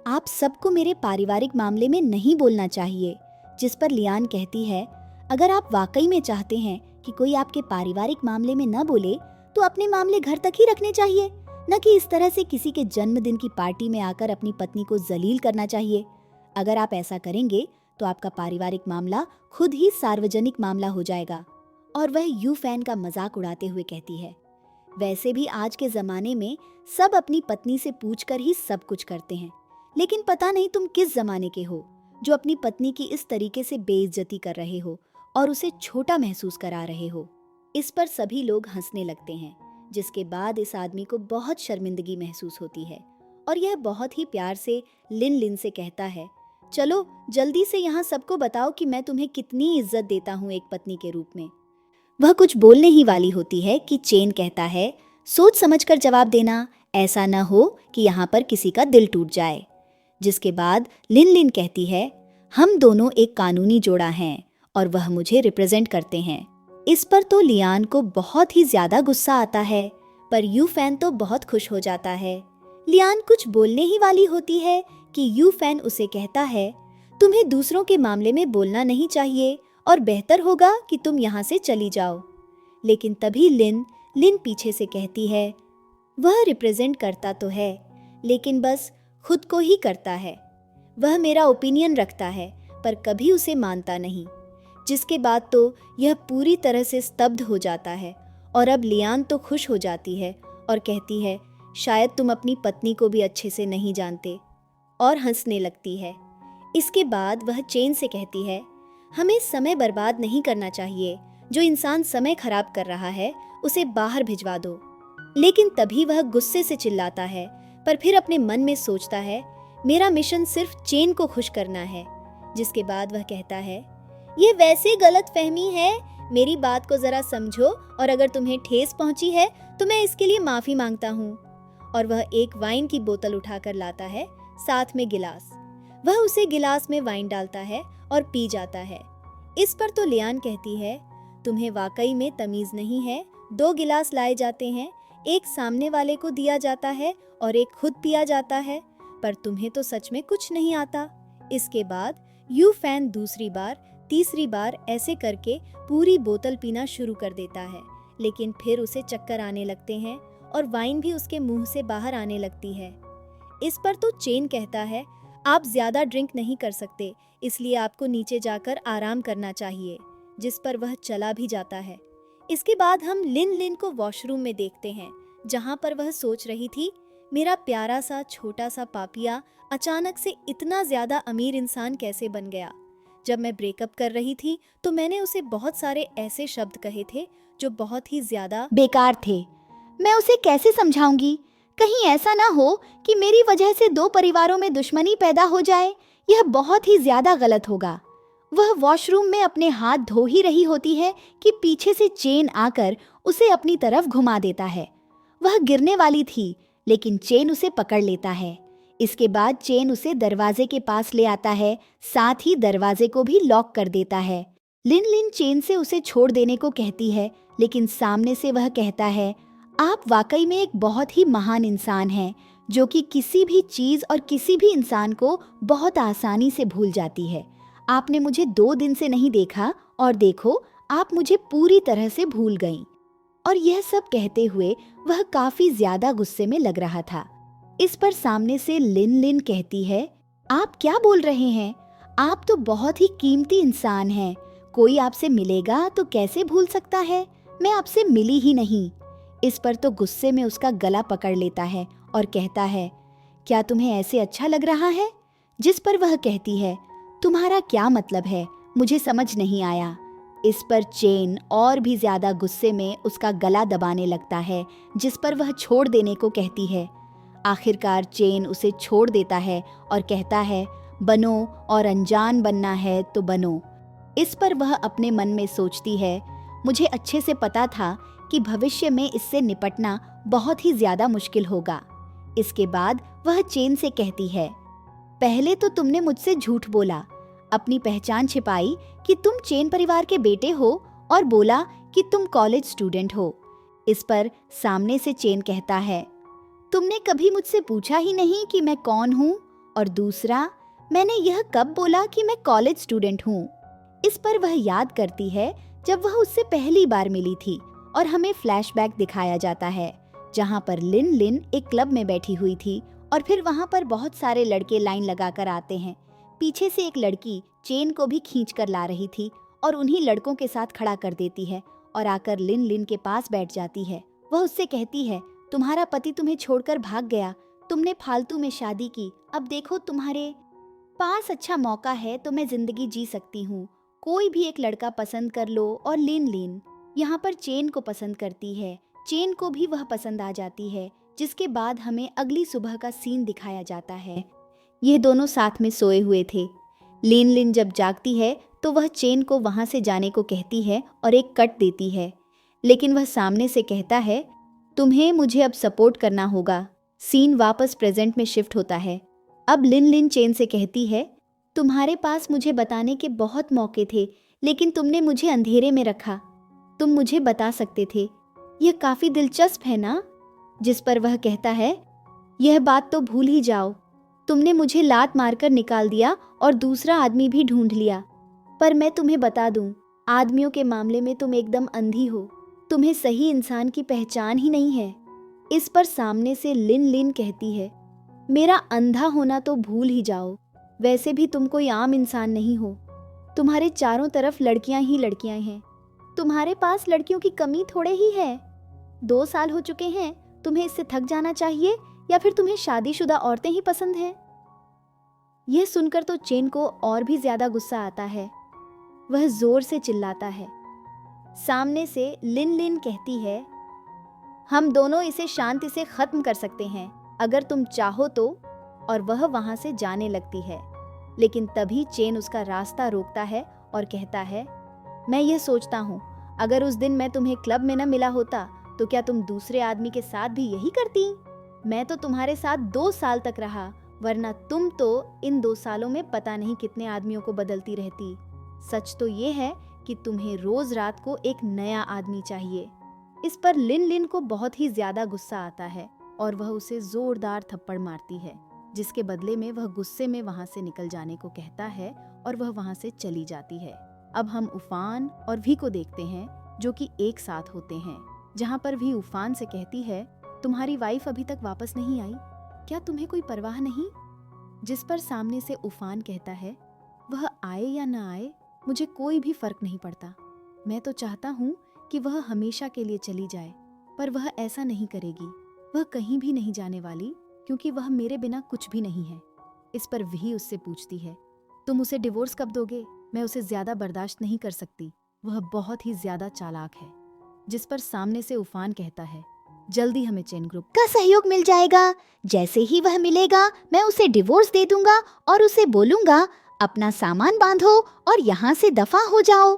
आप सबको मेरे पारिवारिक मामले में नहीं बोलना चाहिए। जिस पर लियान कहती है, अगर आप वाकई में चाहते हैं कि कोई आपके पारिवारिक मामले में न बोले तो अपने मामले घर तक ही रखने चाहिए, न कि इस तरह से किसी के जन्मदिन की पार्टी में आकर अपनी पत्नी को जलील करना चाहिए। अगर आप ऐसा करेंगे तो आपका पारिवारिक मामला खुद ही सार्वजनिक मामला हो जाएगा। और वह यू फैन का मजाक उड़ाते हुए कहती है, वैसे भी आज के जमाने में सब अपनी पत्नी से पूछकर ही सब कुछ करते हैं, लेकिन पता नहीं तुम किस जमाने के हो जो अपनी पत्नी की इस तरीके से बेइज्जती कर रहे हो और उसे छोटा महसूस करा रहे हो। इस पर सभी लोग हंसने लगते हैं, जिसके बाद इस आदमी को बहुत शर्मिंदगी महसूस होती है और यह बहुत ही प्यार से लिन लिन से कहता है, चलो जल्दी से यहाँ सबको बताओ कि मैं तुम्हें कितनी इज्जत देता हूँ एक पत्नी के रूप में। वह कुछ बोलने ही वाली होती है कि चेन कहता है, सोच समझकर जवाब देना, ऐसा न हो कि यहाँ पर किसी का दिल टूट जाए। जिसके बाद लिन लिन कहती है, हम दोनों एक कानूनी जोड़ा हैं और वह मुझे रिप्रेजेंट करते हैं। इस पर तो लियान को बहुत ही ज्यादा गुस्सा आता है, पर यू फैन तो बहुत खुश हो जाता है। लियान कुछ बोलने ही वाली होती है कि यू फैन उसे कहता है, तुम्हें दूसरों के मामले में बोलना नहीं चाहिए और बेहतर होगा कि तुम यहाँ से चली जाओ। लेकिन तभी लिन पीछे से कहती है, वह रिप्रेजेंट करता तो है, लेकिन बस खुद को ही करता है। वह मेरा ओपिनियन रखता है पर कभी उसे मानता नहीं। जिसके बाद तो यह पूरी तरह से स्तब्ध हो जाता है और अब लियान तो खुश हो जाती है और कहती है, शायद तुम अपनी पत्नी को भी अच्छे से नहीं जानते, और हंसने लगती है। इसके बाद वह चेन से कहती है, हमें समय बर्बाद नहीं करना चाहिए, जो इंसान समय खराब कर रहा है उसे बाहर भिजवा दो। लेकिन तभी वह गुस्से से चिल्लाता है, पर फिर अपने मन में सोचता है, मेरा मिशन सिर्फ चेन को खुश करना है। जिसके बाद वह कहता है, ये वैसे गलत फहमी है, मेरी बात को जरा समझो और अगर तुम्हें ठेस पहुंची है तो मैं इसके लिए माफी मांगता हूँ। और वह एक वाइन की बोतल उठाकर लाता है, साथ में गिलास। वह उसे गिलास में वाइन डालता है और पी जाता है। इस पर तो लियान कहती है, तुम्हें वाकई में तमीज नहीं है। 2 गिलास लाए जाते हैं, एक सामने वाले को दिया जाता है और एक खुद पिया जाता है, पर तुम्हें तो सच में कुछ नहीं आता। इसके बाद यू फैन दूसरी बार, तीसरी बार ऐसे करके पूरी बोतल पीना शुरू कर देता है, लेकिन फिर उसे चक्कर आने लगते हैं और वाइन भी उसके मुंह से बाहर आने लगती है। इस पर तो चेन कहता है, आप ज्यादा ड्रिंक नहीं कर सकते, इसलिए आपको नीचे जाकर आराम करना चाहिए। जिस पर वह चला भी जाता है। इसके बाद हम लिन लिन को वॉशरूम में देखते हैं, जहां पर वह सोच रही थी, मेरा प्यारा सा छोटा सा पापिया अचानक से इतना ज्यादा अमीर इंसान कैसे बन गया। जब मैं ब्रेकअप कर रही थी तो मैंने उसे बहुत सारे ऐसे शब्द कहे थे जो बहुत ही ज्यादा बेकार थे। मैं उसे कैसे समझाऊंगी? कहीं ऐसा ना हो कि मेरी वजह से 2 परिवारों में दुश्मनी पैदा हो जाए। यह बहुत ही ज्यादा गलत होगा। वह वॉशरूम में अपने हाथ धो ही रही होती है कि पीछे से चेन आकर उसे अपनी तरफ घुमा देता है। वह गिरने वाली थी, लेकिन चेन उसे पकड़ लेता है। इसके बाद चेन उसे दरवाजे के पास ले आता है, साथ ही दरवाजे को भी लॉक कर देता है। लिन लिन चेन से उसे छोड़ देने को कहती है, लेकिन सामने से वह कहता है, आप वाकई में एक बहुत ही महान इंसान हैं, जो कि किसी भी चीज और किसी भी इंसान को बहुत आसानी से भूल जाती है। आपने मुझे 2 दिन से नहीं देखा और देखो, आप मुझे पूरी तरह से भूल गईं। और यह सब कहते हुए वह काफी ज्यादा गुस्से में लग रहा था। इस पर सामने से लिन लिन कहती है, आप क्या बोल रहे हैं? आप तो बहुत ही कीमती इंसान हैं। कोई आपसे मिलेगा तो कैसे भूल सकता है? मैं आपसे मिली ही नहीं। इस पर तो गुस्से में उसका गला पकड़ लेता है और कहता है, क्या तुम्हें ऐसे अच्छा लग रहा है? जिस पर वह कहती है, तुम्हारा क्या मतलब है? मुझे समझ नहीं आया। इस पर चेन और भी ज्यादा गुस्से में उसका गला दबाने लगता है, जिस पर वह छोड़ देने को कहती है। आखिरकार चेन उसे छोड़ देता है और कहता है, बनो और अनजान बनना है तो बनो। इस पर वह अपने मन में सोचती है, मुझे अच्छे से पता था कि भविष्य में इससे निपटना बहुत ही ज्यादा मुश्किल होगा। इसके बाद वह चेन से कहती है, पहले तो तुमने मुझसे झूठ बोला, अपनी पहचान छिपाई कि तुम चेन परिवार के बेटे हो और बोला कि तुम कॉलेज स्टूडेंट हो। इस पर सामने से चेन कहता है, तुमने कभी मुझसे पूछा ही नहीं कि मैं कौन हूँ, और दूसरा, मैंने यह कब बोला कि मैं कॉलेज स्टूडेंट हूँ? इस पर वह याद करती है जब वह उससे पहली बार मिली थी और हमें फ्लैशबैक दिखाया जाता है, जहाँ पर लिन लिन एक क्लब में बैठी हुई थी और फिर वहाँ पर बहुत सारे लड़के लाइन लगाकर आते हैं। पीछे से एक लड़की चेन को भी खींच कर ला रही थी और उन्हीं लड़कों के साथ खड़ा कर देती है और आकर लिन लिन के पास बैठ जाती है। वह उससे कहती है, तुम्हारा पति तुम्हें छोड़कर भाग गया, तुमने फालतू में शादी की, अब देखो तुम्हारे पास अच्छा मौका है तो मैं जिंदगी जी सकती हूँ, कोई भी एक लड़का पसंद कर लो। और लिन लिन यहाँ पर चेन को पसंद करती है, चेन को भी वह पसंद आ जाती है। जिसके बाद हमें अगली सुबह का सीन दिखाया जाता है। ये दोनों साथ में सोए हुए थे। लिन लिन जब जागती है तो वह चेन को वहां से जाने को कहती है और एक कट देती है, लेकिन वह सामने से कहता है, तुम्हें मुझे अब सपोर्ट करना होगा। सीन वापस प्रेजेंट में शिफ्ट होता है। अब लिन लिन चेन से कहती है, तुम्हारे पास मुझे बताने के बहुत मौके थे, लेकिन तुमने मुझे अंधेरे में रखा। तुम मुझे बता सकते थे। यह काफी दिलचस्प है ना? जिस पर वह कहता है, यह बात तो भूल ही जाओ। तुमने मुझे लात मारकर निकाल दिया और दूसरा आदमी भी ढूंढ लिया। पर मैं तुम्हें बता दूं, आदमियों के मामले में तुम एकदम अंधी हो। तुम्हें सही इंसान की पहचान ही नहीं है। इस पर सामने से लिन लिन कहती है, मेरा अंधा होना तो भूल ही जाओ। वैसे भी तुम कोई आम इंसान नहीं हो। तुम्हारे चारों तरफ लड़कियां ही लड़कियां हैं। तुम्हारे पास लड़कियों की कमी थोड़े ही है। 2 साल हो चुके हैं। तुम्हें इससे थक जाना चाहिए, या फिर तुम्हें शादीशुदा औरतें ही पसंद हैं? यह सुनकर तो चेन को और भी ज्यादा गुस्सा आता है। वह जोर से चिल्लाता है। सामने से लिन लिन कहती है, हम दोनों इसे शांति से खत्म कर सकते हैं अगर तुम चाहो तो। और वह वहां से जाने लगती है, लेकिन तभी चेन उसका रास्ता रोकता है और कहता है, मैं यह सोचता हूँ, अगर उस दिन मैं तुम्हें क्लब में न मिला होता तो क्या तुम दूसरे आदमी के साथ भी यही करती? मैं तो तुम्हारे साथ 2 साल तक रहा, वरना तुम तो इन 2 सालों में पता नहीं कितने आदमियों को बदलती रहती। सच तो ये है कि तुम्हें रोज रात को एक नया आदमी चाहिए। इस पर लिन लिन को बहुत ही ज्यादा गुस्सा आता है और वह उसे जोरदार थप्पड़ मारती है, जिसके बदले में वह गुस्से में वहां से निकल जाने को कहता है और वह वहां से चली जाती है। अब हम उफान और वी को देखते हैं, जो कि एक साथ होते हैं, जहां पर वी उफान से कहती है, तुम्हारी वाइफ अभी तक वापस नहीं आई, क्या तुम्हें कोई परवाह नहीं? जिस पर सामने से उफान कहता है, वह आए या न आए मुझे कोई भी फर्क नहीं पड़ता। मैं तो चाहता हूँ कि वह हमेशा के लिए चली जाए, पर वह ऐसा नहीं करेगी। वह कहीं भी नहीं जाने वाली, क्योंकि वह मेरे बिना कुछ भी नहीं है। इस पर वही उससे पूछती है, तुम उसे डिवोर्स कब दोगे? मैं उसे ज्यादा बर्दाश्त नहीं कर सकती। वह बहुत ही ज्यादा चालाक है। जिस पर सामने से उफान कहता है, जल्दी हमें चेन ग्रुप
का सहयोग मिल जाएगा। जैसे ही वह मिलेगा मैं उसे डिवोर्स दे दूंगा और उसे बोलूंगा, अपना सामान बांधो और यहाँ से दफा हो जाओ।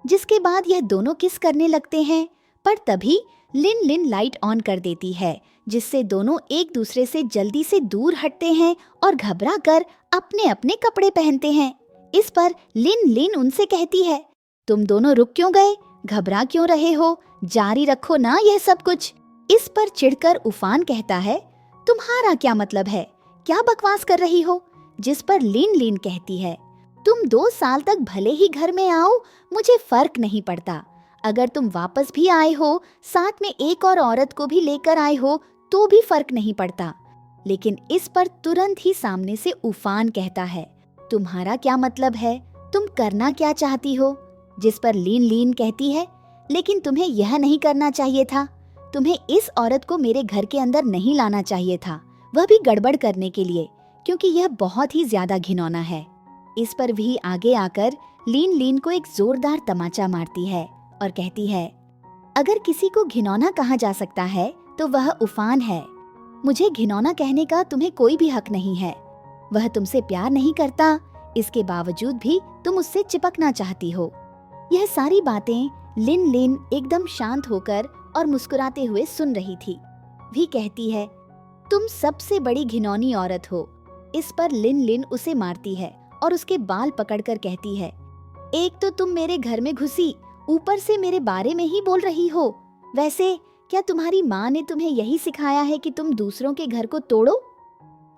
जिसके बाद यह दोनों किस करने लगते हैं, पर तभी लिन लिन लाइट ऑन कर देती है, जिससे दोनों एक दूसरे से जल्दी से दूर हटते हैं और घबरा कर अपने अपने कपड़े पहनते हैं। इस पर लिन लिन उनसे कहती है, तुम दोनों रुक क्यों गए? घबरा क्यों रहे हो? जारी रखो ना यह सब कुछ। इस पर चिढ़कर उफान कहता है, तुम्हारा क्या मतलब है? क्या बकवास कर रही हो? जिस पर लिन लिन कहती है, तुम 2 साल तक भले ही घर में आओ, मुझे फर्क नहीं पड़ता। अगर तुम वापस भी आए हो, साथ में एक और औरत को भी लेकर आए हो, तो भी फर्क नहीं पड़ता। लेकिन इस पर तुरंत ही सामने से उफान कहता है, तुम्हारा क्या मतलब है? तुम करना क्या चाहती हो? जिस पर लीन लीन कहती है, लेकिन तुम्हें यह नहीं करना चाहिए था। तुम्हें इस औरत को मेरे घर के अंदर नहीं लाना चाहिए था, वह भी गड़बड़ करने के लिए, क्योंकि यह बहुत ही ज्यादा घिनौना है। इस पर भी आगे आकर लीन लीन को एक जोरदार तमाचा मारती है और कहती है, अगर किसी को घिनौना कहा जा सकता है तो वह उफान है। मुझे घिनौना कहने का तुम्हें कोई भी हक नहीं है। वह तुमसे प्यार नहीं करता, इसके बावजूद भी तुम उससे चिपकना चाहती हो। यह सारी बातें लिन लिन एकदम शांत होकर और मुस्कुराते हुए सुन रही थी। भी कहती है, तुम सबसे बड़ी घिनौनी औरत हो। इस पर लिन लिन उसे मारती है और उसके बाल पकड़कर कहती है, एक तो तुम मेरे घर में घुसी, ऊपर से मेरे बारे में ही बोल रही हो। वैसे क्या तुम्हारी माँ ने तुम्हें यही सिखाया है कि तुम दूसरों के घर को तोड़ो?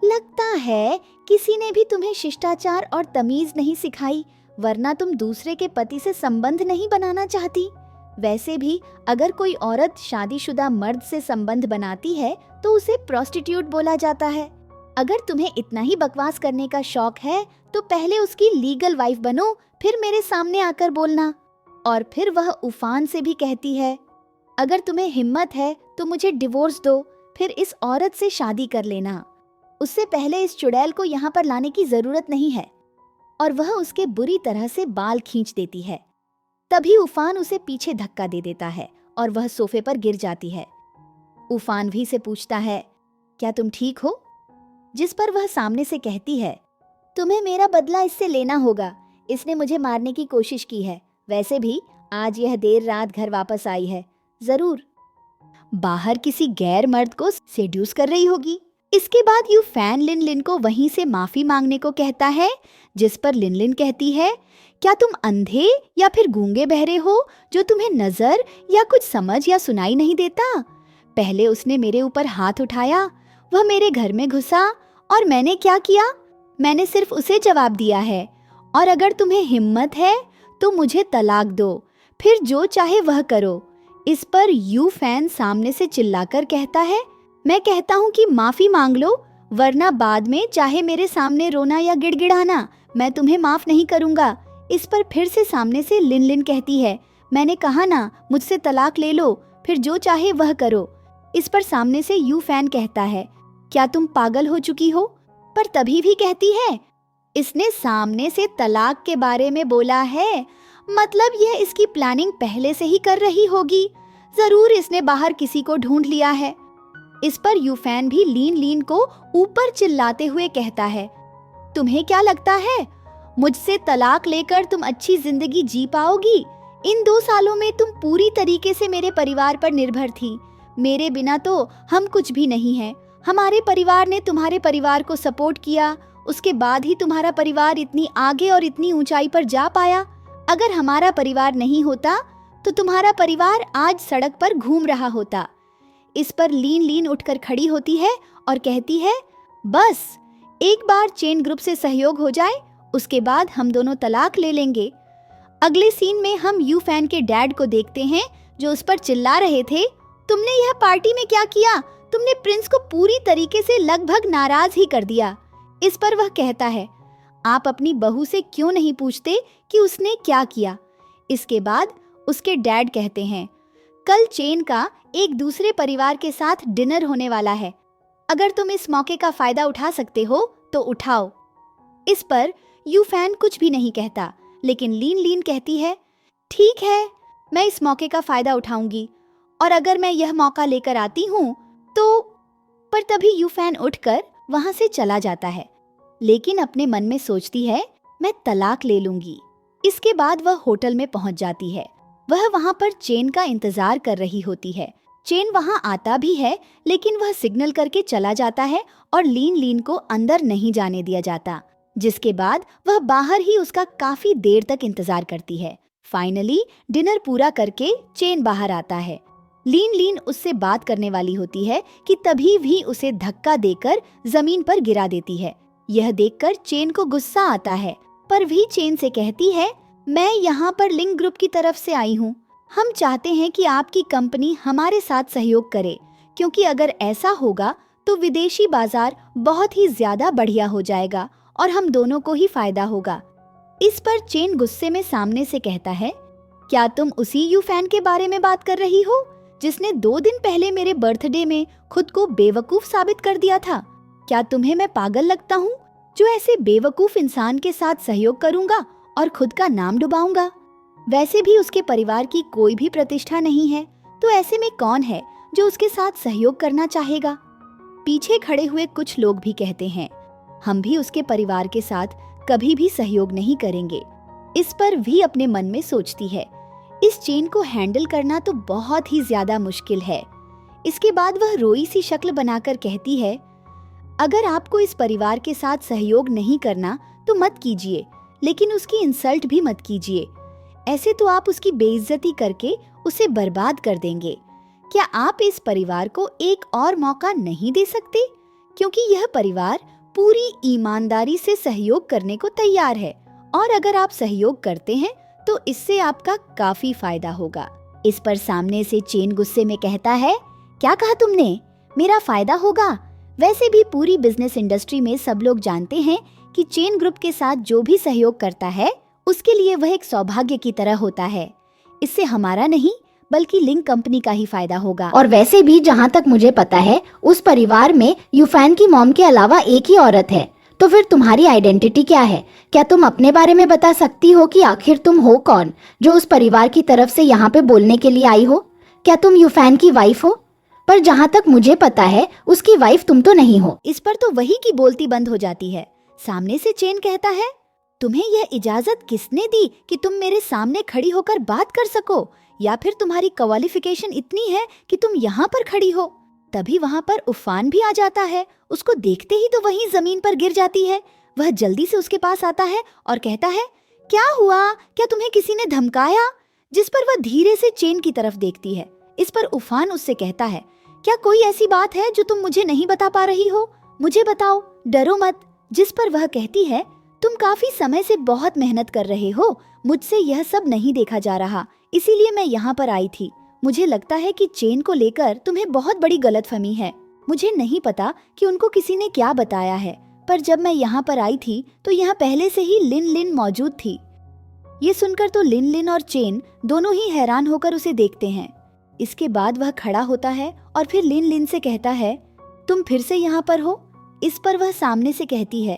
लगता है किसी ने भी तुम्हें शिष्टाचार और तमीज नहीं सिखाई, वरना तुम दूसरे के पति से संबंध नहीं बनाना चाहती। वैसे भी अगर कोई औरत शादीशुदा मर्द से संबंध बनाती है तो उसे प्रोस्टिट्यूट बोला जाता है। अगर तुम्हें इतना ही बकवास करने का शौक है तो पहले उसकी लीगल वाइफ बनो, फिर मेरे सामने आकर बोलना। और फिर वह उफान से भी कहती है, अगर तुम्हें हिम्मत है तो मुझे डिवोर्स दो, फिर इस औरत से शादी कर लेना। उससे पहले इस चुड़ैल को यहाँ पर लाने की जरूरत नहीं है। और वह उसके बुरी तरह से बाल खींच देती है। तभी उफान उसे पीछे धक्का दे देता है और वह सोफे पर गिर जाती है। उफान भी से पूछता है, क्या तुम ठीक हो? जिस पर वह सामने से कहती है, तुम्हें मेरा बदला इससे लेना होगा। इसने मुझे मारने की कोशिश की है। वैसे भी आज यह देर रात घर वापस आई है। जरूर बाहर किसी गैर मर्द को सेड्यूस कर रही होगी। इसके बाद यू फैन लिन लिन को वहीं से माफी मांगने को कहता है, जिस पर लिन लिन कहती है, क्या तुम अंधे या फिर गूंगे बहरे हो जो तुम्हें नजर या कुछ समझ या सुनाई नहीं देता? पहले उसने मेरे ऊपर हाथ उठाया, वह मेरे घर में घुसा और मैंने क्या किया? मैंने सिर्फ उसे जवाब दिया है, और अगर तुम्हें हिम्मत है तो मुझे तलाक दो, फिर जो चाहे वह करो। इस पर यू फैन सामने से चिल्लाकर कहता है, मैं कहता हूँ कि माफी मांग लो, वरना बाद में चाहे मेरे सामने रोना या गिड़गिड़ाना, मैं तुम्हें माफ नहीं करूँगा। इस पर फिर से सामने से लिन लिन कहती है, मैंने कहा ना, मुझसे तलाक ले लो, फिर जो चाहे वह करो। इस पर सामने से यू फैन कहता है, क्या तुम पागल हो चुकी हो? पर तभी भी कहती है, इसने सामने से तलाक के बारे में बोला है, मतलब यह इसकी प्लानिंग पहले से ही कर रही होगी। जरूर इसने बाहर किसी को ढूंढ लिया है। इस पर यू फैन भी लीन लीन को ऊपर चिल्लाते हुए कहता है, तुम्हें क्या लगता है मुझसे तलाक लेकर तुम अच्छी जिंदगी जी पाओगी? इन 2 सालों में तुम पूरी तरीके से मेरे परिवार पर निर्भर थी। मेरे बिना तो हम कुछ भी नहीं हैं। हमारे परिवार ने तुम्हारे परिवार को सपोर्ट किया, उसके बाद ही तुम्हारा परिवार इतनी आगे और इतनी ऊंचाई पर जा पाया। अगर हमारा परिवार नहीं होता तो तुम्हारा परिवार आज सड़क पर घूम रहा होता। इस पर लीन लीन उठकर खड़ी होती है और कहती है, बस एक बार चेन ग्रुप से सहयोग हो जाए, उसके बाद हम दोनों तलाक ले लेंगे। अगले सीन में हम यू फैन के डैड को देखते हैं, जो उस पर चिल्ला रहे थे, तुमने यह पार्टी में क्या किया? तुमने प्रिंस को पूरी तरीके से लगभग नाराज ही कर दिया। इस पर वह कहता है, आप अपनी बहू से क्यों नहीं पूछते कि उसने क्या किया? इसके बाद उसके डैड कहते हैं, कल चेन का एक दूसरे परिवार के साथ डिनर होने वाला है। अगर तुम इस मौके का फायदा उठा सकते हो तो उठाओ। इस पर यू फैन कुछ भी नहीं कहता, लेकिन लीन लीन कहती है, ठीक है, मैं इस मौके का फायदा उठाऊंगी, और अगर मैं यह मौका लेकर आती हूँ तो। पर तभी यू फैन उठकर वहां से चला जाता है, लेकिन अपने मन में सोचती है, मैं तलाक ले लूंगी। इसके बाद वह होटल में पहुंच जाती है। वह वहां पर चेन का इंतजार कर रही होती है। चेन वहां आता भी है, लेकिन वह सिग्नल करके चला जाता है और लीन लीन को अंदर नहीं जाने दिया जाता, जिसके बाद वह बाहर ही उसका काफी देर तक इंतजार करती है। फाइनली डिनर पूरा करके चेन बाहर आता है। लीन लीन उससे बात करने वाली होती है कि तभी भी उसे धक्का देकर जमीन पर गिरा देती है। यह देखकर चेन को गुस्सा आता है, पर भी चेन से कहती है, मैं यहाँ पर लिंक ग्रुप की तरफ से आई हूँ। हम चाहते हैं कि आपकी कंपनी हमारे साथ सहयोग करे, क्योंकि अगर ऐसा होगा तो विदेशी बाजार बहुत ही ज्यादा बढ़िया हो जाएगा और हम दोनों को ही फायदा होगा। इस पर चेन गुस्से में सामने से कहता है, क्या तुम उसी यू फैन के बारे में बात कर रही हो जिसने 2 दिन पहले मेरे बर्थडे में खुद को बेवकूफ साबित कर दिया था? क्या तुम्हें मैं पागल लगता हूँ जो ऐसे बेवकूफ इंसान के साथ सहयोग करूंगा और खुद का नाम डुबाऊंगा? वैसे भी उसके परिवार की कोई भी प्रतिष्ठा नहीं है, तो ऐसे में कौन है जो उसके साथ सहयोग करना चाहेगा? पीछे खड़े हुए कुछ लोग भी कहते हैं, हम भी उसके परिवार के साथ कभी भी सहयोग नहीं करेंगे। इस पर भी अपने मन में सोचती है, इस चेन को हैंडल करना तो बहुत ही ज्यादा मुश्किल है। इसके बाद वह रोई सी शक्ल बनाकर कहती है, अगर आपको इस परिवार के साथ सहयोग नहीं करना तो मत कीजिए, लेकिन उसकी इंसल्ट भी मत कीजिए। ऐसे तो आप उसकी बेइज्जती करके उसे बर्बाद कर देंगे। क्या आप इस परिवार को एक और मौका नहीं दे सकते? क्योंकि यह परिवार पूरी ईमानदारी से सहयोग करने को तैयार है, और अगर आप सहयोग करते हैं तो इससे आपका काफी फायदा होगा। इस पर सामने से चेन गुस्से में कहता है, क्या कहा तुमने? मेरा फायदा होगा? वैसे भी पूरी बिजनेस इंडस्ट्री में सब लोग जानते हैं कि चेन ग्रुप के साथ जो भी सहयोग करता है उसके लिए वह एक सौभाग्य की तरह होता है। इससे हमारा नहीं बल्कि लिंक कंपनी का ही फायदा होगा।
और वैसे भी जहाँ तक मुझे पता है उस परिवार में यूफैन की मॉम के अलावा एक ही औरत है, तो फिर तुम्हारी आइडेंटिटी क्या है? क्या तुम अपने बारे में बता सकती हो कि आखिर तुम हो कौन जो उस परिवार की तरफ से यहाँ पे बोलने के लिए आई हो? क्या तुम यूफैन की वाइफ हो? पर जहाँ तक मुझे पता है उसकी वाइफ तुम तो नहीं हो।
इस पर तो वही की बोलती बंद हो जाती है।
सामने से चेन कहता है, तुम्हें यह इजाजत किसने दी कि तुम मेरे सामने खड़ी होकर बात कर सको, या फिर तुम्हारी क्वालिफिकेशन इतनी है कि तुम यहाँ पर खड़ी हो। तभी वहाँ पर उफान भी आ जाता है। उसको देखते ही तो वहीं जमीन पर गिर जाती है। वह जल्दी से उसके पास आता है और कहता है, क्या हुआ, क्या तुम्हें किसी ने धमकाया? जिस पर वह धीरे से चेन की तरफ देखती है। इस पर उफान उससे कहता है, क्या कोई ऐसी बात है जो तुम मुझे नहीं बता पा रही हो? मुझे बताओ, डरो मत। जिस पर वह कहती है, तुम काफी समय से बहुत मेहनत कर रहे हो, मुझसे यह सब नहीं देखा जा रहा, इसीलिए मैं यहाँ पर आई थी। मुझे लगता है कि चेन को लेकर तुम्हें बहुत बड़ी गलतफहमी है। मुझे नहीं पता कि उनको किसी ने क्या बताया है, पर जब मैं यहाँ पर आई थी तो यहाँ पहले से ही लिन लिन मौजूद थी। ये सुनकर तो लिन लिन और चेन दोनों ही हैरान होकर उसे देखते हैं। इसके बाद वह खड़ा होता है और फिर लिन लिन से कहता है, तुम फिर से यहाँ पर हो? इस पर वह सामने से कहती है,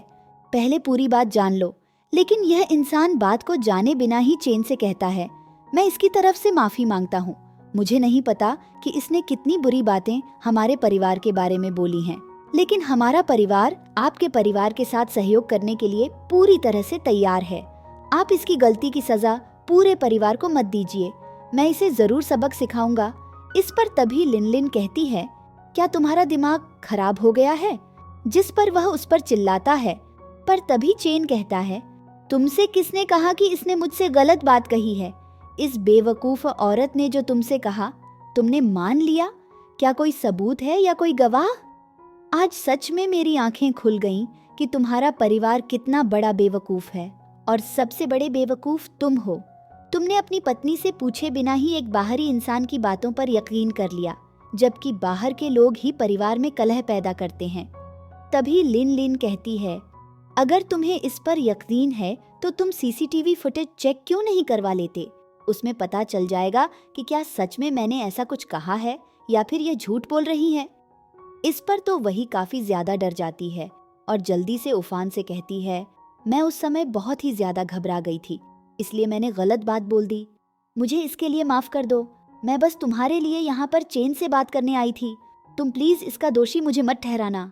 पहले पूरी बात जान लो। लेकिन यह इंसान बात को जाने बिना ही चेन से कहता है, मैं इसकी तरफ से माफी मांगता हूँ। मुझे नहीं पता कि इसने कितनी बुरी बातें हमारे परिवार के बारे में बोली हैं, लेकिन हमारा परिवार आपके परिवार के साथ सहयोग करने के लिए पूरी तरह से तैयार है। आप इसकी गलती की सजा पूरे परिवार को मत दीजिए, मैं इसे जरूर सबक सिखाऊंगा। इस पर तभी लिन लिन कहती है, क्या तुम्हारा दिमाग खराब हो गया है? जिस पर वह उस पर चिल्लाता है, पर तभी चेन कहता है, तुमसे किसने कहा कि इसने मुझसे गलत बात कही है? इस बेवकूफ औरत ने जो तुमसे कहा तुमने मान लिया? क्या कोई सबूत है या कोई गवाह? आज सच में मेरी आंखें खुल गईं कि तुम्हारा परिवार कितना बड़ा बेवकूफ है, और सबसे बड़े बेवकूफ तुम हो। तुमने अपनी पत्नी से पूछे बिना ही एक बाहरी इंसान की बातों पर यकीन कर लिया, जबकि बाहर के लोग ही परिवार में कलह पैदा करते हैं। तभी लिन लिन कहती है, अगर तुम्हें इस पर यकीन है तो तुम सीसीटीवी फुटेज चेक क्यों नहीं करवा लेते? उसमें पता चल जाएगा कि क्या सच में मैंने ऐसा कुछ कहा है या फिर यह झूठ बोल रही है। इस पर तो वही काफी ज्यादा डर जाती है और जल्दी से उफान से कहती है, मैं उस समय बहुत ही ज्यादा घबरा गई थी, इसलिए मैंने गलत बात बोल दी। मुझे इसके लिए माफ कर दो। मैं बस तुम्हारे लिए यहाँ पर चेन से बात करने आई थी। तुम प्लीज इसका दोषी मुझे मत ठहराना।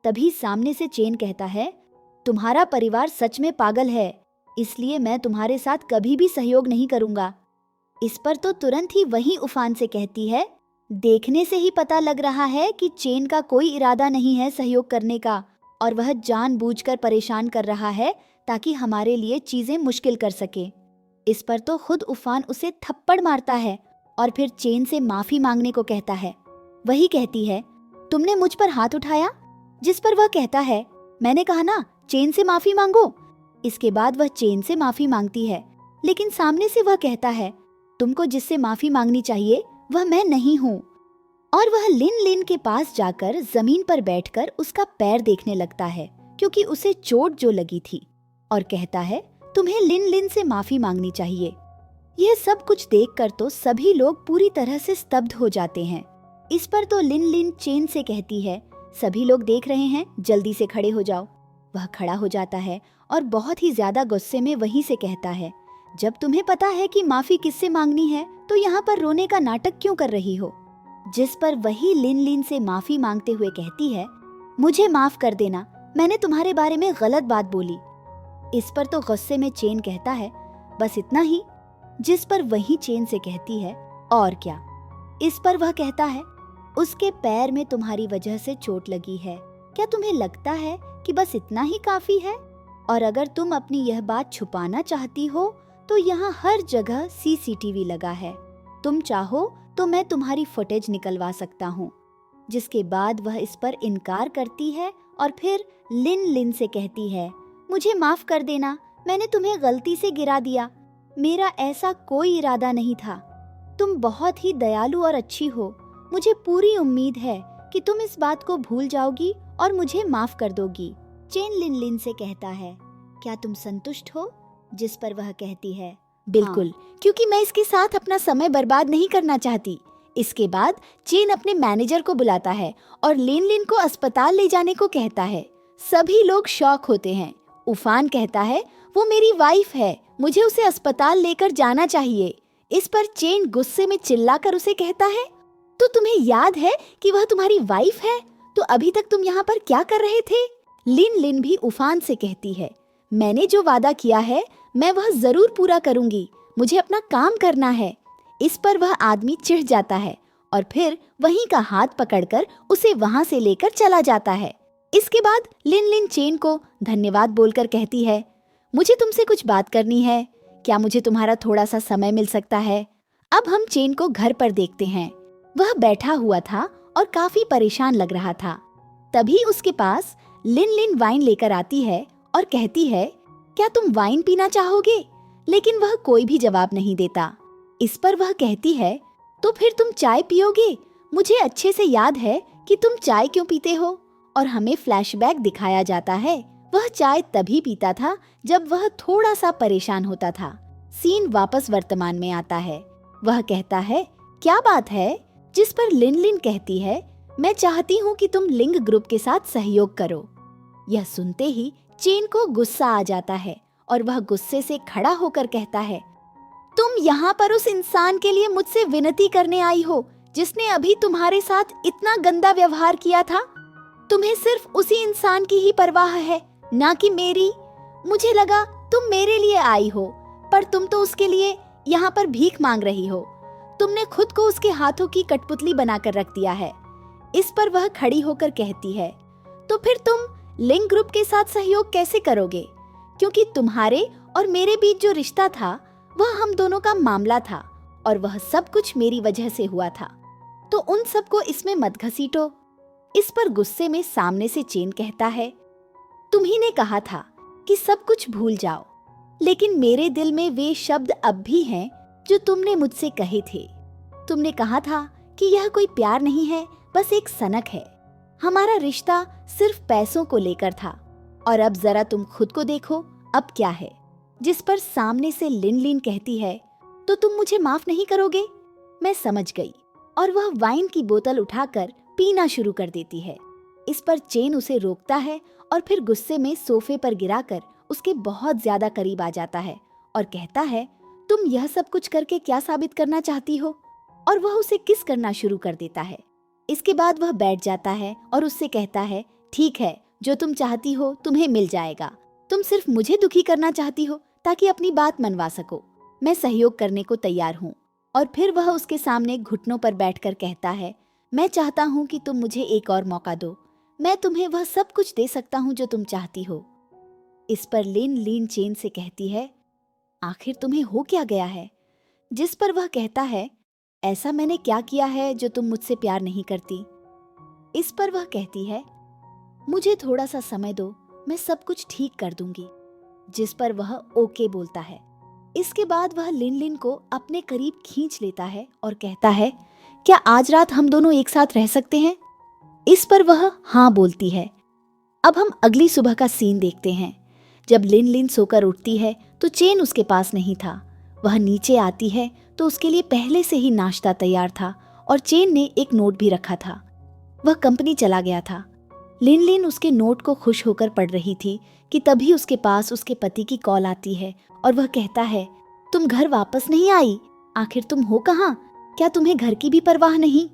तभी सामने से चेन कहता है, तुम्हारा परिवार सच में पागल है, इसलिए मैं तुम्हारे साथ कभी भी सहयोग नहीं करूंगा। इस पर तो तुरंत ही वही उफान से कहती है, देखने से ही पता लग रहा है कि चेन का कोई इरादा नहीं है सहयोग करने का, और वह जानबूझकर परेशान कर रहा है ताकि हमारे लिए चीजें मुश्किल कर सके। इस पर तो खुद उफान उसे थप्पड़ मारता है और फिर चेन से माफी मांगने को कहता है। वही कहती है, तुमने मुझ पर हाथ उठाया? जिस पर वह कहता है, मैंने कहा ना चेन से माफी मांगो। इसके बाद वह चेन से माफी मांगती है, लेकिन सामने से वह कहता है, तुमको जिससे माफी मांगनी चाहिए वह मैं नहीं हूँ। और वह लिन लिन के पास जाकर जमीन पर बैठकर उसका पैर देखने लगता है, क्योंकि उसे चोट जो लगी थी, और कहता है, तुम्हें लिन लिन से माफी मांगनी चाहिए। यह सब कुछ देखकर तो सभी लोग पूरी तरह से स्तब्ध हो जाते हैं। इस पर तो लिन लिन चेन से कहती है, सभी लोग देख रहे हैं, जल्दी से खड़े हो जाओ। वह खड़ा हो जाता है और बहुत ही ज्यादा गुस्से में वहीं से कहता है, जब तुम्हें पता है कि माफी किससे मांगनी है तो यहाँ पर रोने का नाटक क्यों कर रही हो? जिस पर वही लिन लिन से माफी मांगते हुए कहती है, मुझे माफ कर देना, मैंने तुम्हारे बारे में गलत बात बोली। इस पर तो गुस्से में चेन कहता है, बस इतना ही? जिस पर वही चेन से कहती है, और क्या? इस पर वह कहता है, उसके पैर में तुम्हारी वजह से चोट लगी है, क्या तुम्हें लगता है कि बस इतना ही काफी है? और अगर तुम अपनी यह बात छुपाना चाहती हो तो यहाँ हर जगह सीसीटीवी लगा है, तुम चाहो तो मैं तुम्हारी फुटेज निकलवा सकता हूँ। जिसके बाद वह इस पर इनकार करती है और फिर लिन लिन से कहती है, मुझे माफ कर देना, मैंने तुम्हें गलती से गिरा दिया, मेरा ऐसा कोई इरादा नहीं था। तुम बहुत ही दयालु और अच्छी हो, मुझे पूरी उम्मीद है कि तुम इस बात को भूल जाओगी और मुझे माफ कर दोगी। चेन लिन लिन से कहता है, क्या तुम संतुष्ट हो? जिस पर वह कहती है, बिल्कुल, क्योंकि मैं इसके साथ अपना समय बर्बाद नहीं करना चाहती। इसके बाद चेन अपने मैनेजर को बुलाता है और लिन लिन को अस्पताल ले जाने को कहता है। सभी लोग शॉक होते हैं। उफान कहता है, वो मेरी वाइफ है, मुझे उसे अस्पताल लेकर जाना चाहिए। इस पर चेन गुस्से में चिल्लाकर उसे कहता है, तो तुम्हें याद है कि वह तुम्हारी वाइफ है? तो अभी तक तुम यहाँ पर क्या कर रहे थे? लिन लिन भी उफान से कहती है, मैंने जो वादा किया है मैं वह जरूर पूरा करूंगी, मुझे अपना काम करना है। इस पर वह आदमी चिढ़ जाता है और फिर वहीं का हाथ पकड़कर उसे वहां से लेकर चला जाता है। इसके बाद लिन लिन चेन को धन्यवाद बोलकर कहती है, मुझे तुमसे कुछ बात करनी है, क्या मुझे तुम्हारा थोड़ा सा समय मिल सकता है? अब हम चेन को घर पर देखते हैं। वह बैठा हुआ था और काफी परेशान लग रहा था। तभी उसके पास लिन लिन वाइन लेकर आती है और कहती है, क्या तुम वाइन पीना चाहोगे? लेकिन वह कोई भी जवाब नहीं देता। इस पर वह कहती है, तो फिर तुम चाय पियोगे? मुझे अच्छे से याद है कि तुम चाय क्यों पीते हो। और हमें फ्लैशबैक दिखाया जाता है, वह चाय तभी पीता था जब वह थोड़ा सा परेशान होता था। सीन वापस वर्तमान में आता है। वह कहता है, क्या बात है? जिस पर लिन लिन कहती है, मैं चाहती हूँ कि तुम लिंग ग्रुप के साथ सहयोग करो। यह सुनते ही चेन को गुस्सा आ जाता है और वह गुस्से से खड़ा होकर कहता है, तुम यहाँ पर उस इंसान के लिए मुझसे विनती करने आई हो जिसने अभी तुम्हारे साथ इतना गंदा व्यवहार किया था। तुम्हें सिर्फ उसी इंसान की ही परवाह है, ना कि मेरी। मुझे लगा तुम मेरे लिए आई हो, पर तुम तो उसके लिए यहाँ पर भीख मांग रही हो। तुमने खुद को उसके हाथों की कठपुतली बनाकर रख दिया है। इस पर वह खड़ी होकर कहती है, तो फिर तुम लिंग ग्रुप के साथ सहयोग कैसे करोगे? क्योंकि तुम्हारे और मेरे बीच जो रिश्ता था वह हम दोनों का मामला था और वह सब कुछ मेरी वजह से हुआ था, तो उन सबको इसमें मत घसीटो। इस पर गुस्से में सामने से चेन कहता है, तुम्ही ने कहा था कि सब कुछ भूल जाओ, लेकिन मेरे दिल में वे शब्द अब भी हैं जो तुमने मुझसे कहे थे। तुमने कहा था कि यह कोई प्यार नहीं है, बस एक सनक है। हमारा रिश्ता सिर्फ पैसों को लेकर था, और अब जरा तुम खुद को देखो अब क्या है। जिस पर सामने से लिन लिन कहती है, तो तुम मुझे माफ नहीं करोगे? मैं समझ गई, और वह वाइन की बोतल उठाकर पीना शुरू कर देती है। इस पर चेन उसे रोकता है और फिर गुस्से में सोफे पर गिराकर उसके बहुत ज्यादा करीब आ जाता है और कहता है, तुम यह सब कुछ करके क्या साबित करना चाहती हो? और वह उसे किस करना शुरू कर देता है। इसके बाद वह बैठ जाता है और उससे कहता है, ठीक है, जो तुम चाहती हो तुम्हें मिल जाएगा। तुम सिर्फ मुझे दुखी करना चाहती हो ताकि अपनी बात मनवा सको। मैं सहयोग करने को तैयार हूँ। और फिर वह उसके सामने घुटनों पर बैठकर कहता है, मैं चाहता हूँ कि तुम मुझे एक और मौका दो। मैं तुम्हें वह सब कुछ दे सकता हूँ जो तुम चाहती हो। इस पर लिन लिन चेन से कहती है, आखिर तुम्हें हो क्या गया है? जिस पर वह कहता है, ऐसा मैंने क्या किया है जो तुम मुझसे प्यार नहीं करती? इस पर वह कहती है, मुझे थोड़ा सा समय दो, मैं सब कुछ ठीक कर दूंगी। जिस पर वह ओके बोलता है। इसके बाद वह लिन लिन को अपने करीब खींच लेता है और कहता है, क्या आज रात हम दोनों एक साथ रह सकते हैं? इस पर वह हाँ बोलती है। अब हम अगली सुबह का सीन देखते हैं। जब लिन लिन सोकर उठती है तो चेन उसके पास नहीं था। वह नीचे आती है तो उसके लिए पहले से ही नाश्ता तैयार था और चेन ने एक नोट भी रखा था। वह कंपनी चला गया था। लिन लिन उसके नोट को खुश होकर पढ़ रही थी कि तभी उसके पास उसके पति की कॉल आती है और वह कहता है, तुम घर वापस नहीं आई? आखिर तुम हो कहाँ? क्या तुम्हें घर की भी परवाह नहीं?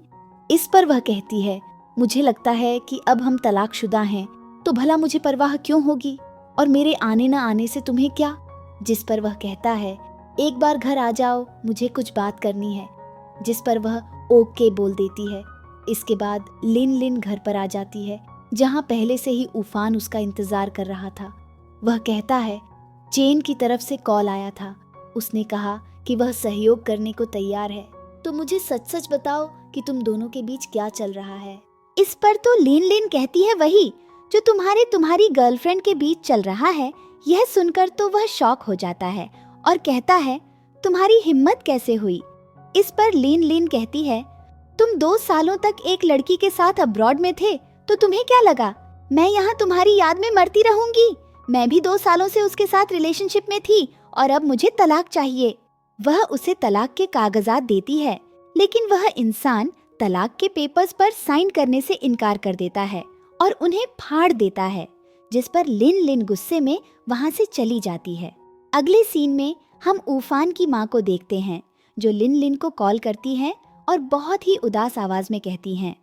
इस पर वह कहती है, मुझे लगता है कि अब हम तलाकशुदा हैं, तो भला मुझे परवाह क्यों होगी, और मेरे आने न आने से तुम्हें क्या? जिस पर वह कहता है, एक बार घर आ जाओ, मुझे कुछ बात करनी है। जिस पर वह ओके बोल देती है। इसके बाद लिन लिन घर पर आ जाती है, जहाँ पहले से ही उफान उसका इंतजार कर रहा था। वह कहता है, चेन की तरफ से कॉल आया था। उसने कहा कि वह सहयोग करने को तैयार है, तो मुझे सच सच बताओ कि तुम दोनों के बीच क्या चल रहा है।
इस पर तो लिन लिन कहती है, वही जो तुम्हारी गर्लफ्रेंड के बीच चल रहा है। यह सुनकर तो वह शॉक हो जाता है और कहता है, तुम्हारी हिम्मत कैसे हुई? इस पर लिन लिन कहती है, तुम 2 सालों तक एक लड़की के साथ अब्रॉड में थे, तो तुम्हें क्या लगा मैं यहाँ तुम्हारी याद में मरती रहूंगी? मैं भी 2 सालों से उसके साथ रिलेशनशिप में थी और अब मुझे तलाक चाहिए। वह उसे तलाक के कागजात देती है, लेकिन वह इंसान तलाक के पेपर्स पर साइन करने से इनकार कर देता है और उन्हें फाड़ देता है। जिस पर लिन लिन गुस्से में वहां से चली जाती है। अगले सीन में हम उफान की माँ को देखते हैं, जो लिन लिन को कॉल करती हैं और बहुत ही उदास आवाज में कहती हैं,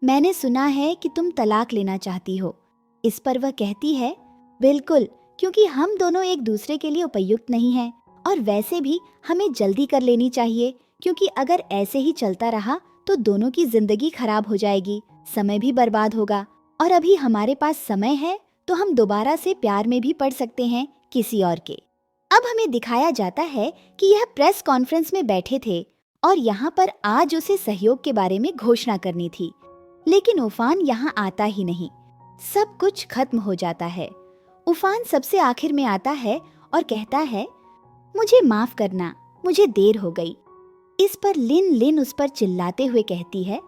मैंने सुना है कि तुम तलाक लेना चाहती हो।
इस पर वह कहती है, बिल्कुल, क्योंकि हम दोनों एक दूसरे के लिए उपयुक्त नहीं हैं और वैसे भी हमें जल्दी कर लेनी चाहिए, क्योंकि अगर ऐसे ही चलता रहा तो दोनों की जिंदगी खराब हो जाएगी, समय भी बर्बाद होगा और अभी हमारे पास समय है तो हम दोबारा से प्यार में भी पड़ सकते हैं किसी और के। अब हमें दिखाया जाता है कि यह प्रेस कॉन्फ्रेंस में बैठे थे और यहाँ पर आज उसे सहयोग के बारे में घोषणा करनी थी, लेकिन उफान यहाँ आता ही नहीं। सब कुछ खत्म हो जाता है। उफान सबसे आखिर में आता है और कहता है, मुझे माफ करना, मुझे देर हो गई। इस पर लिन उस पर चिल्लाते हुए कहती है,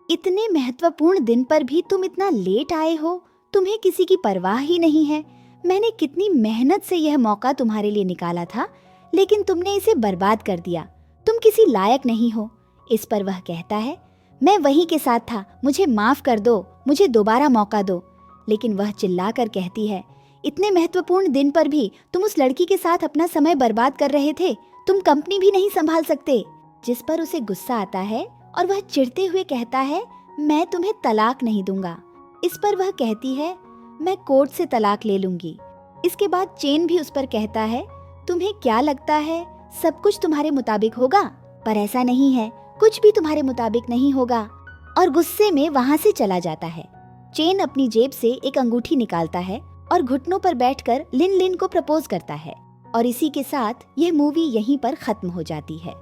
इतने महत्वपूर्ण दिन पर भी तुम इतना लेट आए हो, तुम्हें किसी की परवाह ही नहीं है। मैंने कितनी मेहनत से यह मौका तुम्हारे लिए निकाला था, लेकिन तुमने इसे बर्बाद कर दिया। तुम किसी लायक नहीं हो। इस पर वह कहता है, मैं वहीं के साथ था, मुझे माफ कर दो, मुझे दोबारा मौका दो। लेकिन वह चिल्लाकर कहती है, इतने महत्वपूर्ण दिन पर भी तुम उस लड़की के साथ अपना समय बर्बाद कर रहे थे, तुम कंपनी भी नहीं संभाल सकते। जिस पर उसे गुस्सा आता है और वह चिढ़ते हुए कहता है, मैं तुम्हें तलाक नहीं दूंगा। इस पर वह कहती है, मैं कोर्ट से तलाक ले लूंगी। इसके बाद चेन भी उस पर कहता है, तुम्हें क्या लगता है सब कुछ तुम्हारे मुताबिक होगा? पर ऐसा नहीं है, कुछ भी तुम्हारे मुताबिक नहीं होगा। और गुस्से में वहां से चला जाता है। चेन अपनी जेब से एक अंगूठी निकालता है और घुटनों पर बैठकर लिन को प्रपोज करता है। और इसी के साथ यह मूवी यहीं पर खत्म हो जाती है।